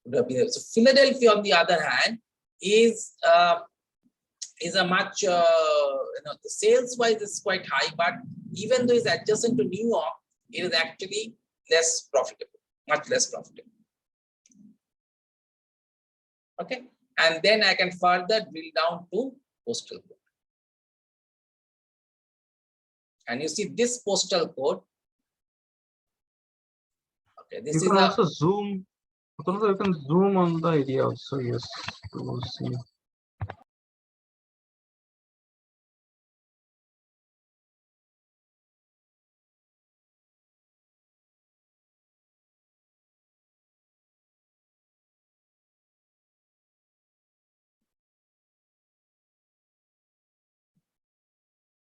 so Philadelphia, on the other hand, is a much the sales wise is quite high, but even though it's adjacent to New York, it is actually less profitable, much less profitable. Okay, and then I can further drill down to postal code. And you see this postal code. Okay, this You is can also zoom. You can zoom on the area also. Yes, to see.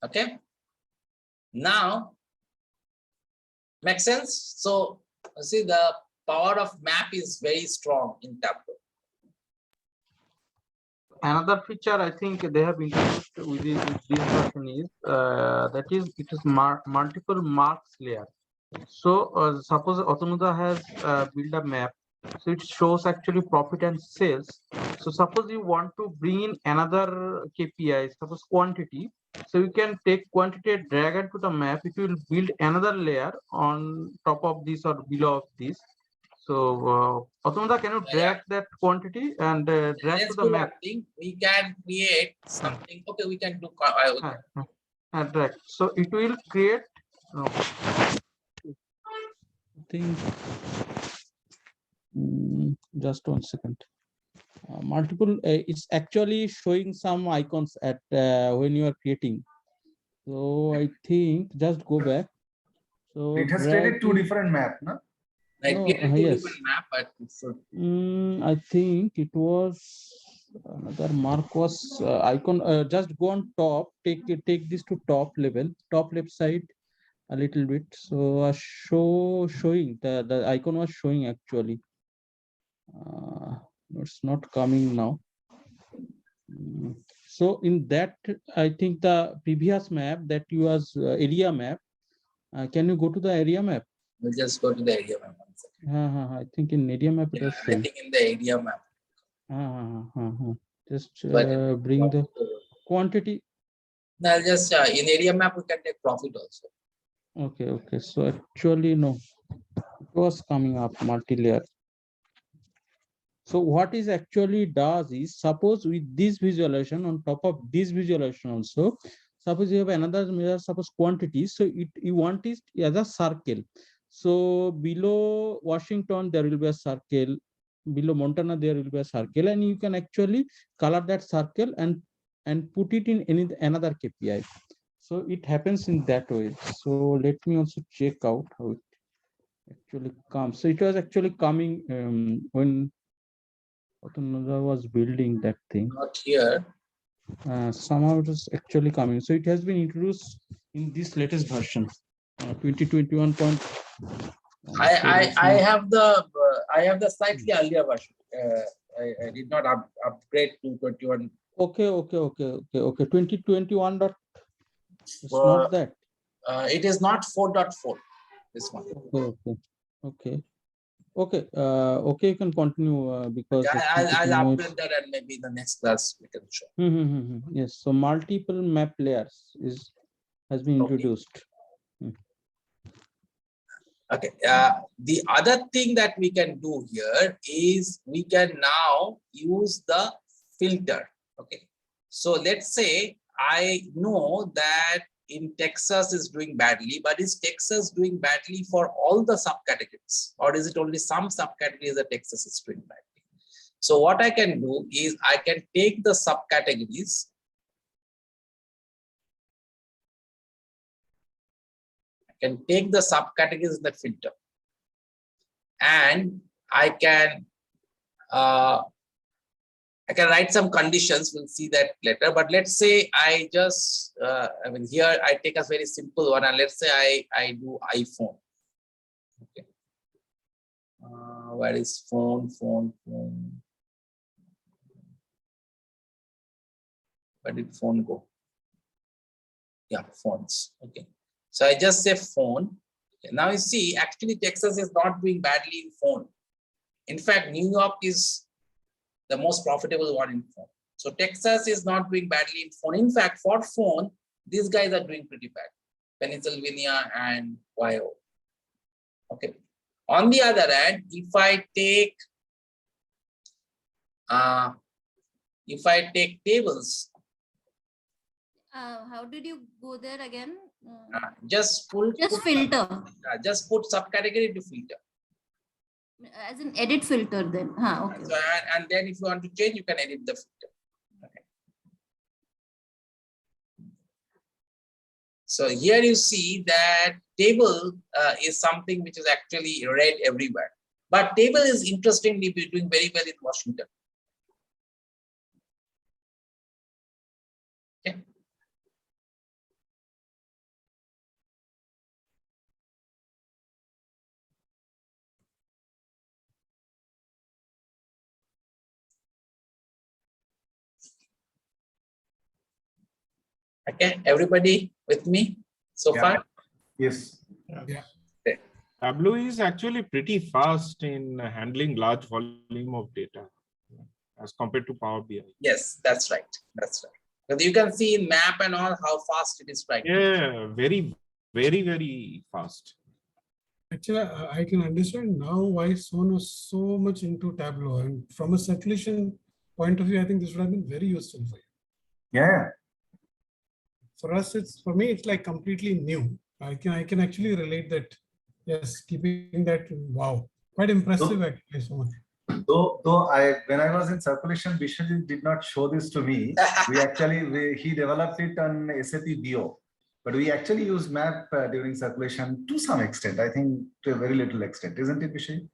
okay. Now, makes sense? So see, the power of map is very strong in Tableau. Another feature I think they have introduced within this version is that is it is multiple marks layer. So suppose Autonoda has built a map So it shows actually profit and sales. So suppose you want to bring in another KPI, suppose quantity. So you can take quantity, drag it to the map. It will build another layer on top of this or below of this. So Atumda, can you drag that quantity and drag to Let's the do map? one thing. We can create something. Okay, we can do. And drag. So it will create. I think. Just 1 second. Multiple. It's actually showing some icons at when you are creating. So I think just go back. So it has created two different maps, no? Like No, create two yes. different map, but I think it was another mark was icon. Just go on top. Take this to top level, top left side a little bit. So showing the icon was showing actually. It's not coming now. So in that, I think the previous map that was area map. Can you go to the area map? we'll just go to the area map. I think in area map it Yeah, was I showing. think in the area map. Just But bring the quantity. No, I'll just in area map we can take profit also. Okay. So actually no, it was coming up multi-layer. So what is actually does is, suppose with this visualization on top of this visualization also, suppose you have another measure, suppose quantity. So you want it as a circle. So below Washington there will be a circle. Below Montana there will be a circle, and you can actually color that circle and put it in another KPI. So it happens in that way. So let me also check out how it actually comes. So it was actually coming when Atunada was building that thing. Not here. Somehow it was actually coming. So it has been introduced in this latest version, 2021. I have the slightly earlier version. I did not upgrade to 21. Okay. 2021. It's not that. It is not 4.4. This one. Okay. You can continue because I'll upgrade that, and maybe in the next class we can show. Yes. So multiple map layers has been introduced. Okay. The other thing that we can do here is we can now use the filter. Okay. So let's say I know that in Texas is doing badly, but is Texas doing badly for all the subcategories, or is it only some subcategories that Texas is doing badly? So what I can do is I can take the subcategories . I can take the subcategories in the filter, and I can write some conditions. We'll see that later. But let's say I just, here I take a very simple one, and let's say I do iPhone. Okay. Where is phone? Where did phone go? Yeah, phones. Okay. So I just say phone. Okay. Now you see, actually Texas is not doing badly in phone. In fact, New York is the most profitable one in phone. So Texas is not doing badly in phone. In fact, for phone, these guys are doing pretty bad. Pennsylvania and Ohio. Okay. On the other hand, if I take tables. How did you go there again? Just filter. Just put subcategory to filter. As an edit filter then. Okay. So, and then if you want to change, you can edit the filter. Okay. So here you see that table is something which is actually read everywhere. But table is interestingly doing very well in Washington. Okay. Okay, everybody with me so far? Yes. Yeah. Okay. Tableau is actually pretty fast in handling large volume of data as compared to Power BI. Yes, that's right. That's right. But you can see in map and all how fast it is right. Yeah, very, very fast. Actually, I can understand now why Son was so much into Tableau, and from a circulation point of view, I think this would have been very useful for you. Yeah. For us, for me, it's like completely new. I can actually relate that. Yes, keeping that, wow, quite impressive actually, so much. Though when I was in circulation, Vishwajit did not show this to me. He developed it on SAP BO, but we actually used map during circulation to some extent. I think to a very little extent, isn't it, Vishwajit?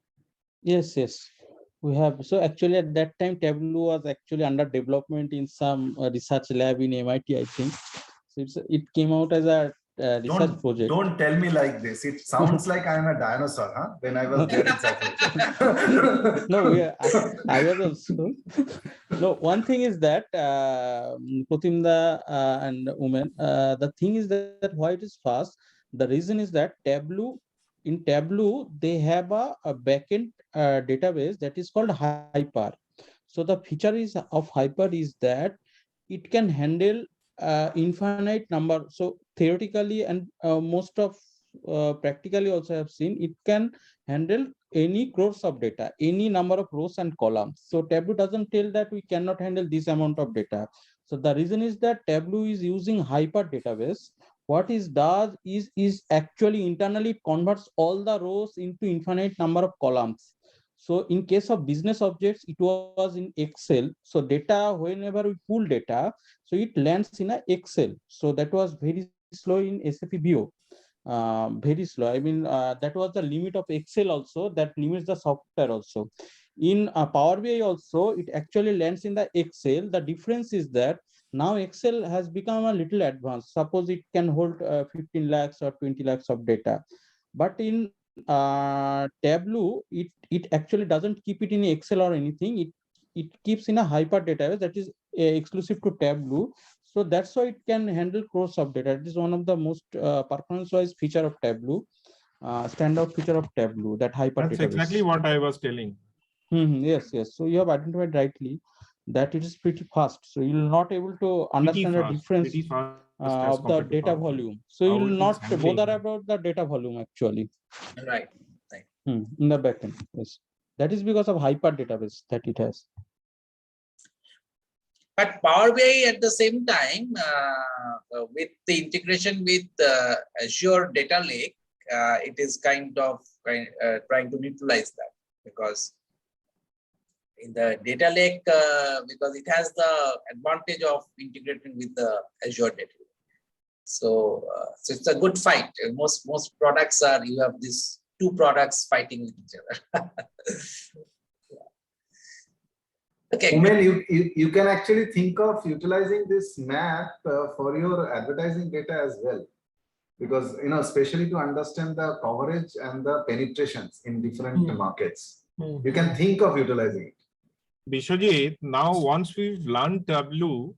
Yes, yes. We have. So actually at that time, Tableau was actually under development in some research lab in MIT, I think. So it came out as a research project. Don't tell me like this. It sounds like I'm a dinosaur, huh? When I was there in circulation. No, I was also. No, one thing is that Pratimda and Women, the thing is that why it is fast. The reason is that in Tableau, they have a backend database that is called Hyper. So the feature of Hyper is that it can handle infinite number. So theoretically and most of practically also have seen it can handle any crores of data, any number of rows and columns. So Tableau doesn't tell that we cannot handle this amount of data. So the reason is that Tableau is using Hyper database. What it does is actually internally converts all the rows into infinite number of columns. So in case of business objects, it was in Excel. So data, whenever we pull data, so it lands in a Excel. So that was very slow in SAP BO. Very slow. I mean, that was the limit of Excel also, that limits the software also. In Power BI also, it actually lands in the Excel. The difference is that now Excel has become a little advanced. Suppose it can hold 15 lakhs or 20 lakhs of data. But in Tableau, it actually doesn't keep it in Excel or anything. It keeps in a Hyper database that is exclusive to Tableau. So that's why it can handle crores of data. It is one of the most performance-wise feature of Tableau, standout feature of Tableau, that Hyper That's database. exactly what I was telling. Yes. So you have identified rightly that it is pretty fast. So you will not able to understand the difference of the data volume. So you will not bother about the data volume actually. Right. In the backend. Yes. That is because of Hyper database that it has. But Power BI at the same time, with the integration with Azure Data Lake, it is kind of trying to neutralize that, because in the data lake, because it has the advantage of integrating with the Azure Data Lake. So it's a good fight. Most products are, you have these two products fighting with each other. Okay. Umen, you can actually think of utilizing this map for your advertising data as well, because especially to understand the coverage and the penetrations in different markets. You can think of utilizing it. Vishwajit, now once we've learned Tableau,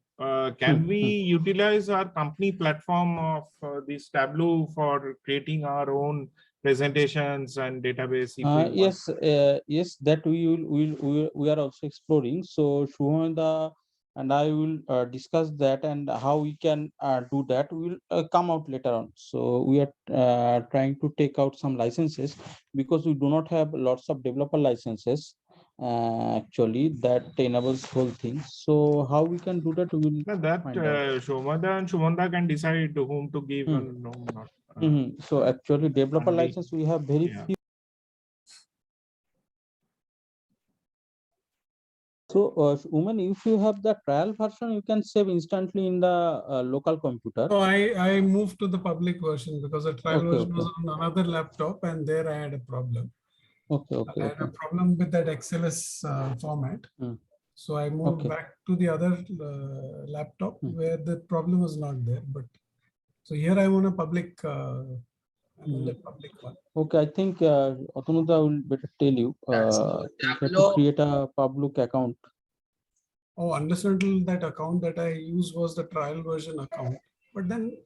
can we utilize our company platform of this Tableau for creating our own presentations and database? Yes, that we are also exploring. So Shubhamanda and I will discuss that, and how we can do that will come out later on. So we are trying to take out some licenses, because we do not have lots of developer licenses actually that enables whole thing. So how we can do that, we will Shomada and Shumanda can decide to whom to give and whom not. So actually developer license we have very few. So Women, if you have the trial version, you can save instantly in the local computer. So I moved to the public version because the trial version was on another laptop, and there I had a problem. I had a problem with that XLS format. So I moved back to the other laptop where the problem was not there. But so here I want a public, public one. Okay, I think Atanuda will better tell you. You have to create a public account. Oh, understandable. That account that I used was the trial version account. But then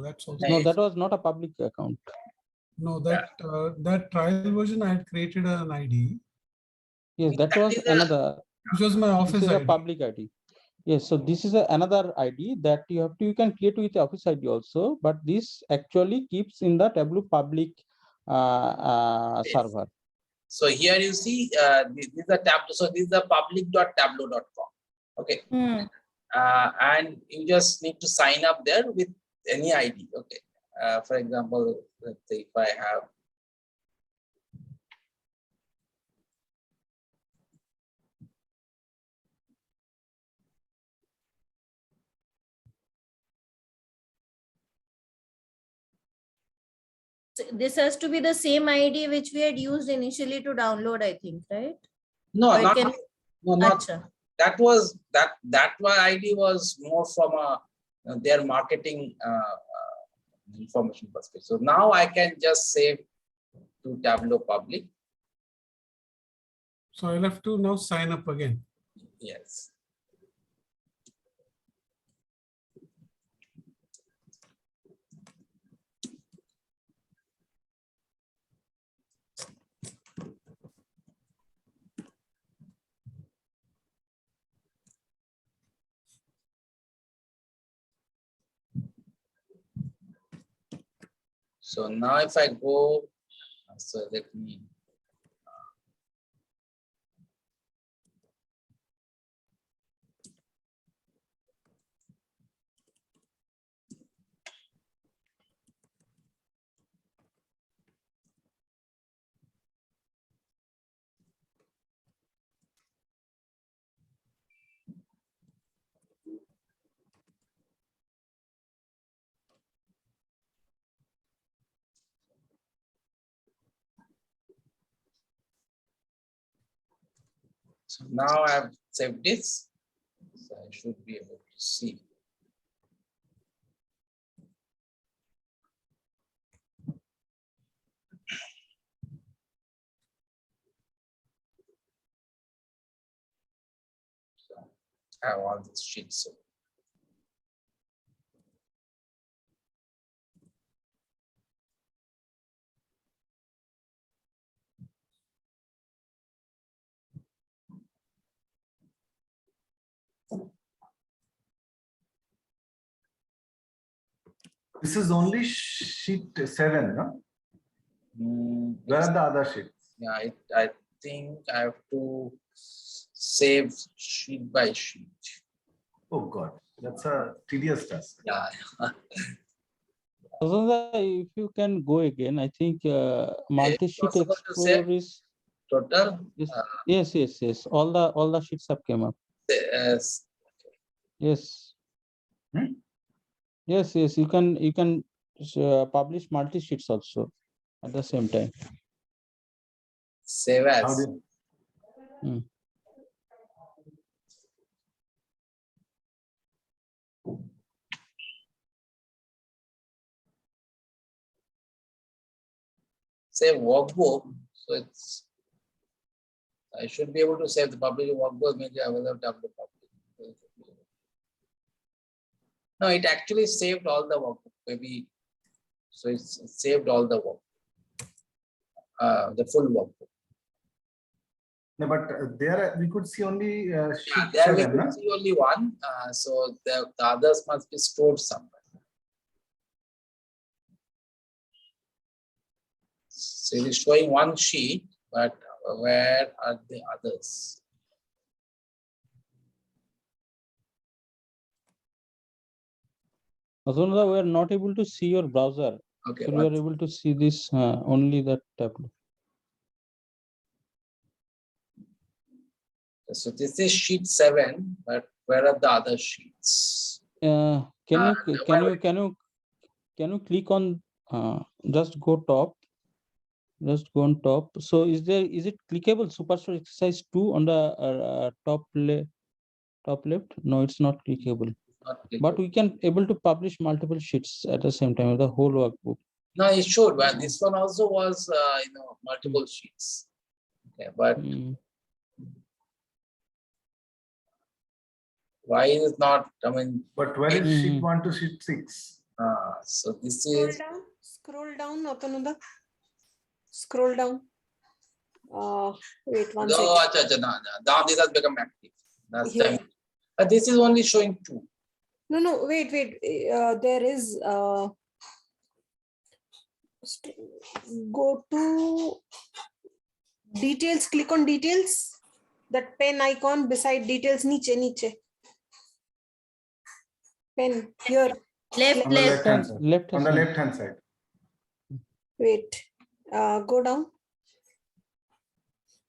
that's also. No, that was not a public account. No, that trial version I had created an ID, Yes, that was is a- another. which was my This office is a ID. public ID. Yes, so this is another ID that you can create with Office ID also, but this actually keeps in the Tableau public server. So here you see, this is a Tableau. So this is a public.tableau.com. Okay. And you just need to sign up there with any ID. Okay. For example, let's say if I have So this has to be the same ID which we had used initially to download, I think, right? no, Or it not, can- no, not Acha. that was that one ID was more from their marketing information perspective. So now I can just save to Tableau public. So I'll have to now sign up again. Yes. So now if I go, so let me. So now I have saved this. So I should be able to see. So I have all these sheets. This is only sheet 7, no? Where are the other sheets? Yeah, I think I have to save sheet by sheet. Oh God, that's a tedious task. Yeah. So if you can go again, I think multi-sheet possible to say explore is Total. yes. All the sheets have came up. Yes. Yes. Hmm? Yes. You can publish multi-sheets also at the same time. Save How as. do Hmm. Save workbook. So it's I should be able to save the public workbook maybe available Tableau public. No, it actually saved all the workbook. Maybe so it's saved all the work. The full workbook. No, but there we could see only sheet There we 7, no? could see only one. So the others must be stored somewhere. So it is showing one sheet, but where are the others? Azunada, we are not able to see your browser. Okay. So we are able to see this only that Tableau. So this is sheet 7, but where are the other sheets? Can you click on just go top? Just go on top. So is it clickable? Superstore exercise 2 on the top left? No, it's not clickable. But we can able to publish multiple sheets at the same time, the whole workbook. No, it should, but this one also was multiple sheets. Okay, but why is it not? I mean, but where is sheet 1 to sheet 6? So this is Scroll down, Atananda. scroll down. Wait one No, second. no. Now this has become active. Last Here. time. But this is only showing 2. No, wait. There is go to details, click on details. That pen icon beside details, niche. Pen here. Left, On the left. left-hand side. Left On the side. left-hand side. Wait. Go down.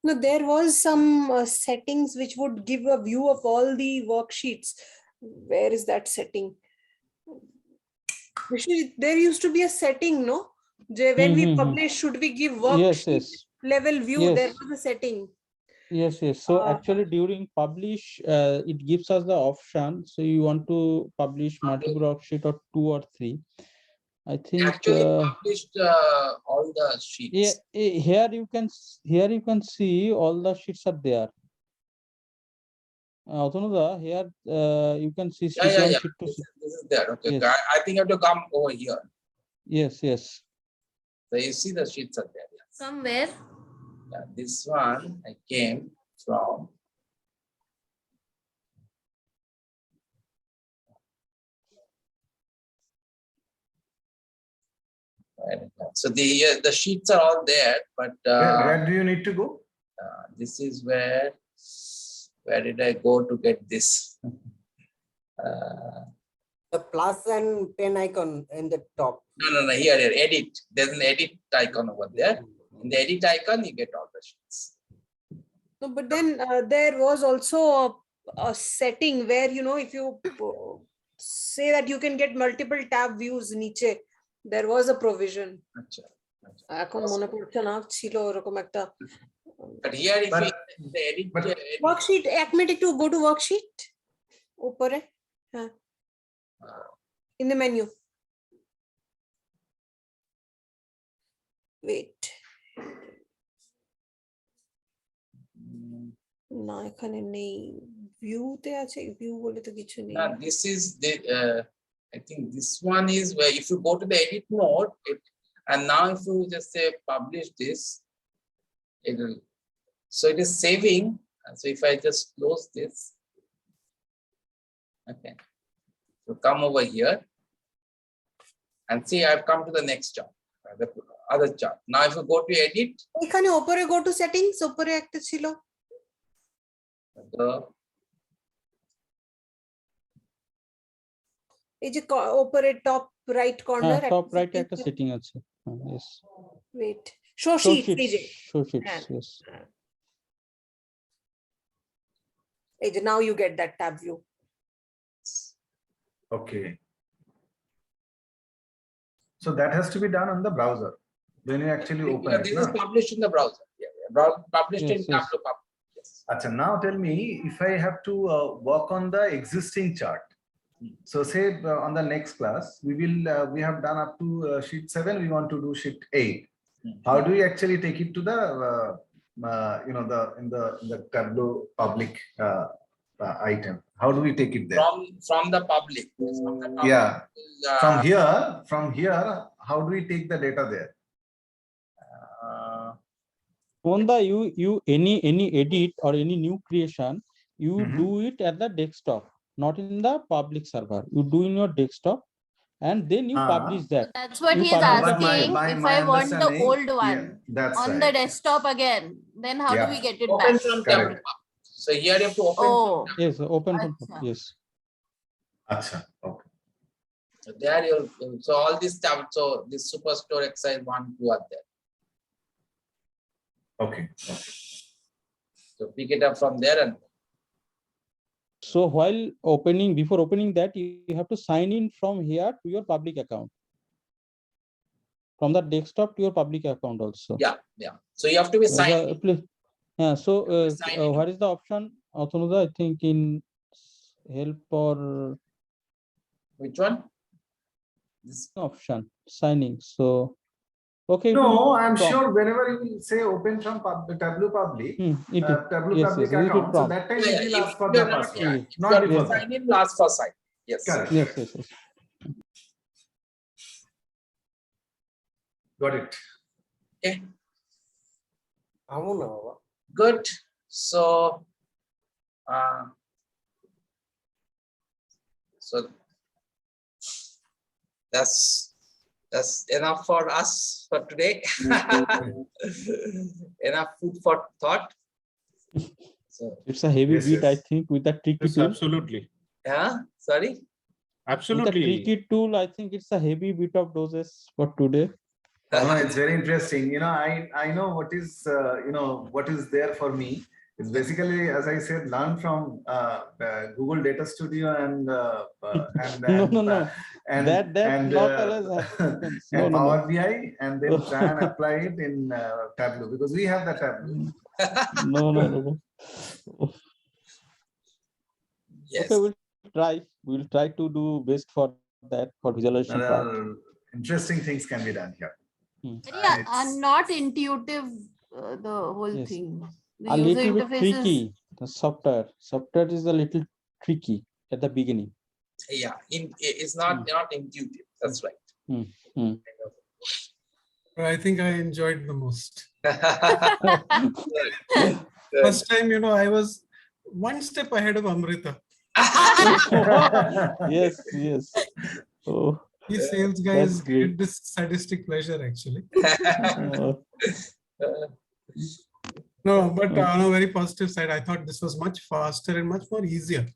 No, there was some settings which would give a view of all the worksheets. Where is that setting? Actually, there used to be a setting, no? When we publish, should we give worksheet Yes. level view? Yes. There was a setting. Yes. So Ah. actually during publish, it gives us the option. So you want to publish multiple worksheet or 2 or 3. I think Actually published all the sheets. here you can see all the sheets are there. Autonoda, here you can see sheet 1, sheet 2. This is there. Okay. Yes. I think you have to come over here. Yes. So you see the sheets are there. Yes. Somewhere. Yeah, this one I came from. So the sheets are all there, but Where do you need to go? this is where did I go to get this? The plus and pen icon in the top. No, here, edit. There's an edit icon over there. In the edit icon, you get all the sheets. No, but then there was also a setting where, if you say that you can get multiple tab views niche, there was a provision. এখন মনে পড়ছে না, ছিল ওরকম একটা। But here if you edit worksheet, এক minute একটু go to worksheet উপরে, হ্যাঁ, in the menu. Wait. না এখানে নেই, view তে আছে, view বলে তো কিছু নেই। Now this is the I think this one is where if you go to the edit mode, and now if you just say publish this, it will. So it is saving. So if I just close this, okay. So come over here and see I've come to the next chart, the other chart. Now if you go to edit, এখানে উপরে go to settings, উপরে একটা ছিল। এই যে উপরে top right corner, top right একটা setting আছে। Yes. Wait. Show sheets. Show sheets. Yes. Now you get that tab view. Okay. So that has to be done on the browser when you actually open it. This is published in the browser. Published in Tableau Public. Yes. Achha, now tell me if I have to work on the existing chart. So say on the next class we have done up to sheet 7. We want to do sheet 8. How do we actually take it to the in the Tableau Public item? How do we take it there? From the public. Yeah. From here, how do we take the data there? On the you any edit or any new creation, you do it at the desktop, not in the public server. You do in your desktop, and then you publish that. That's what You he is publish- asking. If I want the old one That's on right. the desktop again, then how do we get it Open back? from Correct. Tableau Public. So here you have to open. Oh, Yes, open from Acha. yes. Achha, okay. So there you so all this tab, so this Superstore exercise 1, 2 are there. Okay. So pick it up from there and So while before opening that, you have to sign in from here to your public account. From the desktop to your public account also. yeah. So you have to be signed in. Yeah. So Sign in. what is the option? Autonoda, I think in help or Which one? This option signing. So okay. No, I'm from- sure whenever you say open from Tableau Public, It is. Tableau Yes, Public yes, it will account, so prompt. that time Yeah, it will if ask for you the are not- password. yeah, if Not you are before not that. signed in, ask for sign. Yes. Correct. Yes. Got it. Good. So, so that's enough for us for today. Enough food for thought. So, It's a heavy Yes, beat, I yes. think, with the tricky Yes, tool. absolutely. yeah, sorry. With the Absolutely. tricky tool, I think it's a heavy bit of doses for today. No, it's very interesting. I know what is what is there for me. It's basically, as I said, learn from Google Data Studio and No. and That and not always happens. No, and no, Power no. BI, and then try and apply it in Tableau, because we have the Tableau. No. Yes. Okay, we'll try to do best for that, for visualization There part. are interesting things can be done here. But yeah, It's- not intuitive, the whole Yes. thing. The A user little bit interface is tricky. The software is a little tricky at the beginning. Yeah, it's not intuitive. That's right. Hmm. I think I enjoyed the most. Good. First time, I was one step ahead of Amrita. Yes. Oh, You sales that's guys great. get this sadistic pleasure, actually. No, but on a very positive side, I thought this was much faster and much more easier.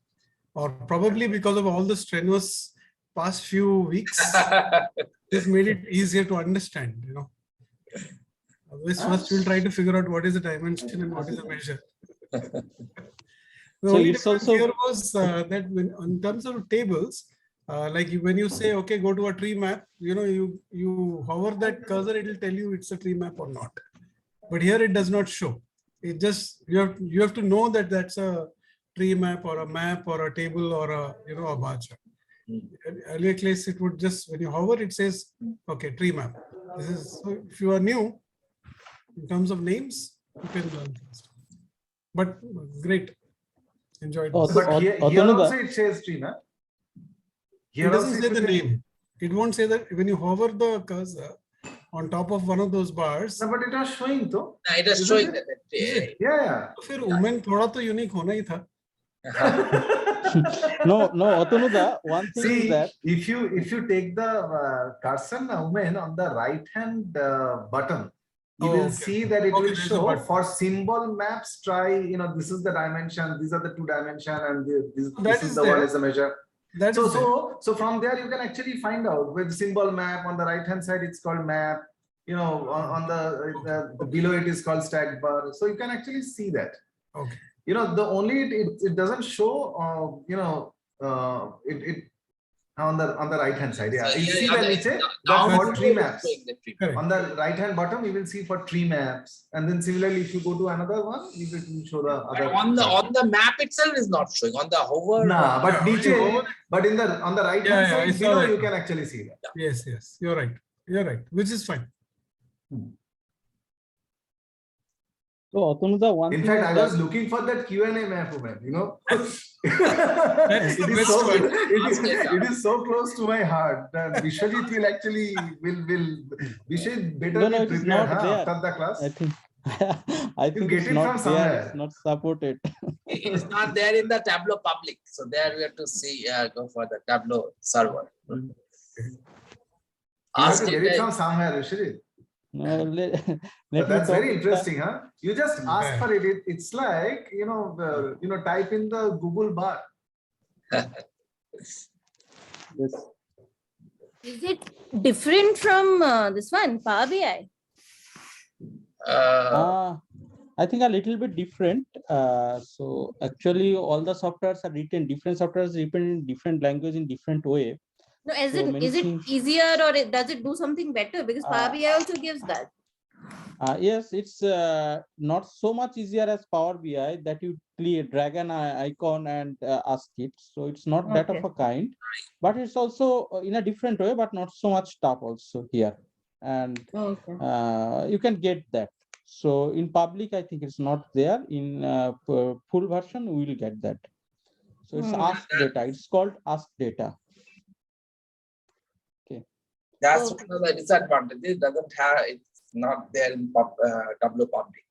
Or probably because of all the strenuous past few weeks, this made it easier to understand, Otherwise, first we'll try to figure out what is a dimension and what is a measure. The So only it's difference also- here was that in terms of tables, like when you say, okay, go to a tree map, you hover that cursor, it will tell you it's a tree map or not. But here it does not show. It just, you have to know that that's a tree map or a map or a table or a bar chart. In earlier case, it would just, when you hover, it says, okay, tree map. So if you are new in terms of names, you can learn fast. But great. Enjoyed this. But here Atananda. also it says tree map. It Here doesn't also say it the will tell- name. It won't say that when you hover the cursor on top of one of those bars. No, but it was showing though. It is Isn't showing it? that. Yeah. तो फिर women थोड़ा तो unique होना ही था. No, Atanuda, one thing is See, that if you take the cursor woman on the right hand button, you Oh, will okay. see that it Okay, will there's a show button. for symbol maps. Try, this is the dimension, these are the 2 dimension, and this That is is the one there. is the measure. That is there. So from there you can actually find out with symbol map on the right hand side it's called map. On the below it is called stack bar. So you can actually see that. Okay. The only it doesn't show. It on the right hand side. Yeah, you see the niche that for tree maps. Correct. On the right hand bottom, you will see for tree maps, and then similarly, if you go to another one, you will show the other. On the map itself is not showing. On the hover. Nah, but Yeah, when niche, you hover- but on the right Yeah, hand I side saw below, that you one. can actually see that. Yes, you're right. You're right, which is fine. so Atanuda, one In thing fact, is I that was looking for that Q&A map, woman. That's the It is best so one. it is so close to my heart that Vishwajit will actually Vishwajit better No, be it is prepared not there. after the class. I think I think get it's it not from there. somewhere. It's not supported. It is not there in the Tableau public. So there we have to see, go for the Tableau server. You have Ask to get it it. from somewhere, Vishwajit. No, let But me that's talk very with the- interesting, huh? You just ask for it. It's like type in the Google bar. Yes. Is it different from this one, Power BI? I think a little bit different. So actually, all the softwares are written. Different softwares written in different language in different way. No, is So many it things- easier or does it do something better? Because Power BI also gives that. Yes, it's not so much easier as Power BI that you drag an icon and ask it. So it's not that of Okay. a kind, but it's also in a different way, but not so much tough also here. And Okay. you can get that. So in public, I think it's not there. In full version, we will get that. So it's ask data. It's called ask data. That's Okay. one of the disadvantages. It doesn't have, it's not there in Tableau public.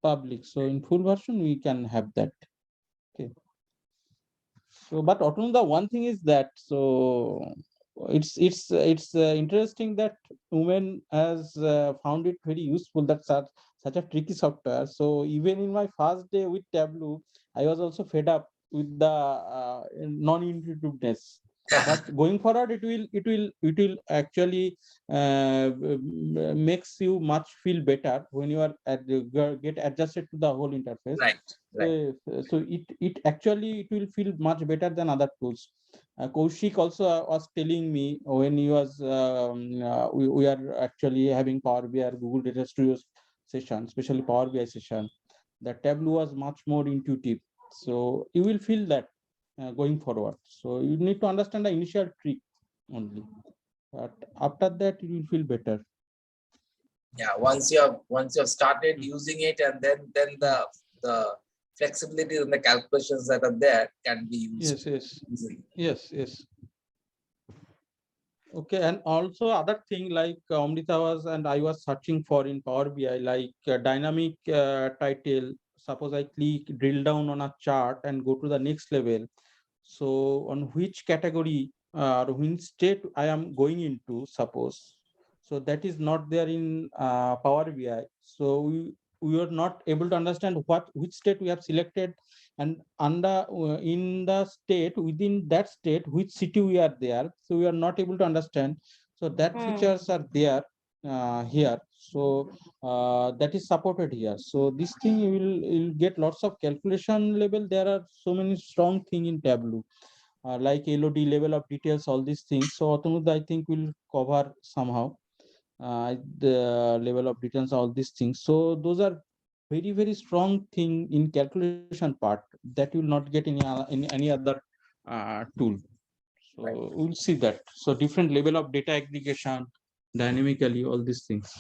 public. So in full version, we can have that. Okay. So, but Autonome, one thing is that, so it's interesting that women has found it very useful, that such a tricky software. So even in my first day with Tableau, I was also fed up with the non-intuitiveness. But going forward, it will actually makes you much feel better when you are get adjusted to the whole interface. Right. So it actually it will feel much better than other tools. Kaushik also was telling me when he was we are actually having Power BI or Google Data Studio session, especially Power BI session, the Tableau was much more intuitive. So you will feel that going forward. So you need to understand the initial trick only, but after that you will feel better. Yeah, once you have started using it, and then the flexibility and the calculations that are there can be used. Yes. Okay, and also other thing like Amrita was and I was searching for in Power BI, like dynamic title. Suppose I drill down on a chart and go to the next level. So on which category or which state I am going into, suppose. So that is not there in Power BI. So we are not able to understand which state we have selected, and under in the state, within that state, which city we are there. So we are not able to understand. So that features are there here. So that is supported here. So this thing you will get lots of calculation level. There are so many strong thing in Tableau. Like LOD, level of details, all these things. So Automud, I think will cover somehow the level of details, all these things. So those are very, very strong thing in calculation part that you will not get in any other tool. So we'll see that. So different level of data aggregation, dynamically, all these things.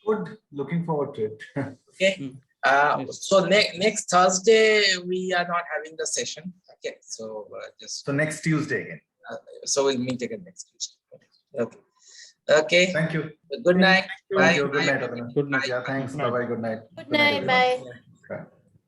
Good. Looking forward to it. Okay. So next Thursday we are not having the session. Okay. So so next Tuesday again. So we'll meet again next Tuesday. Okay. Okay. Thank you. Good night. Thank you. Bye. Good night. Good night. Yeah. Thanks. Bye. Bye. Good night. Good night. Bye.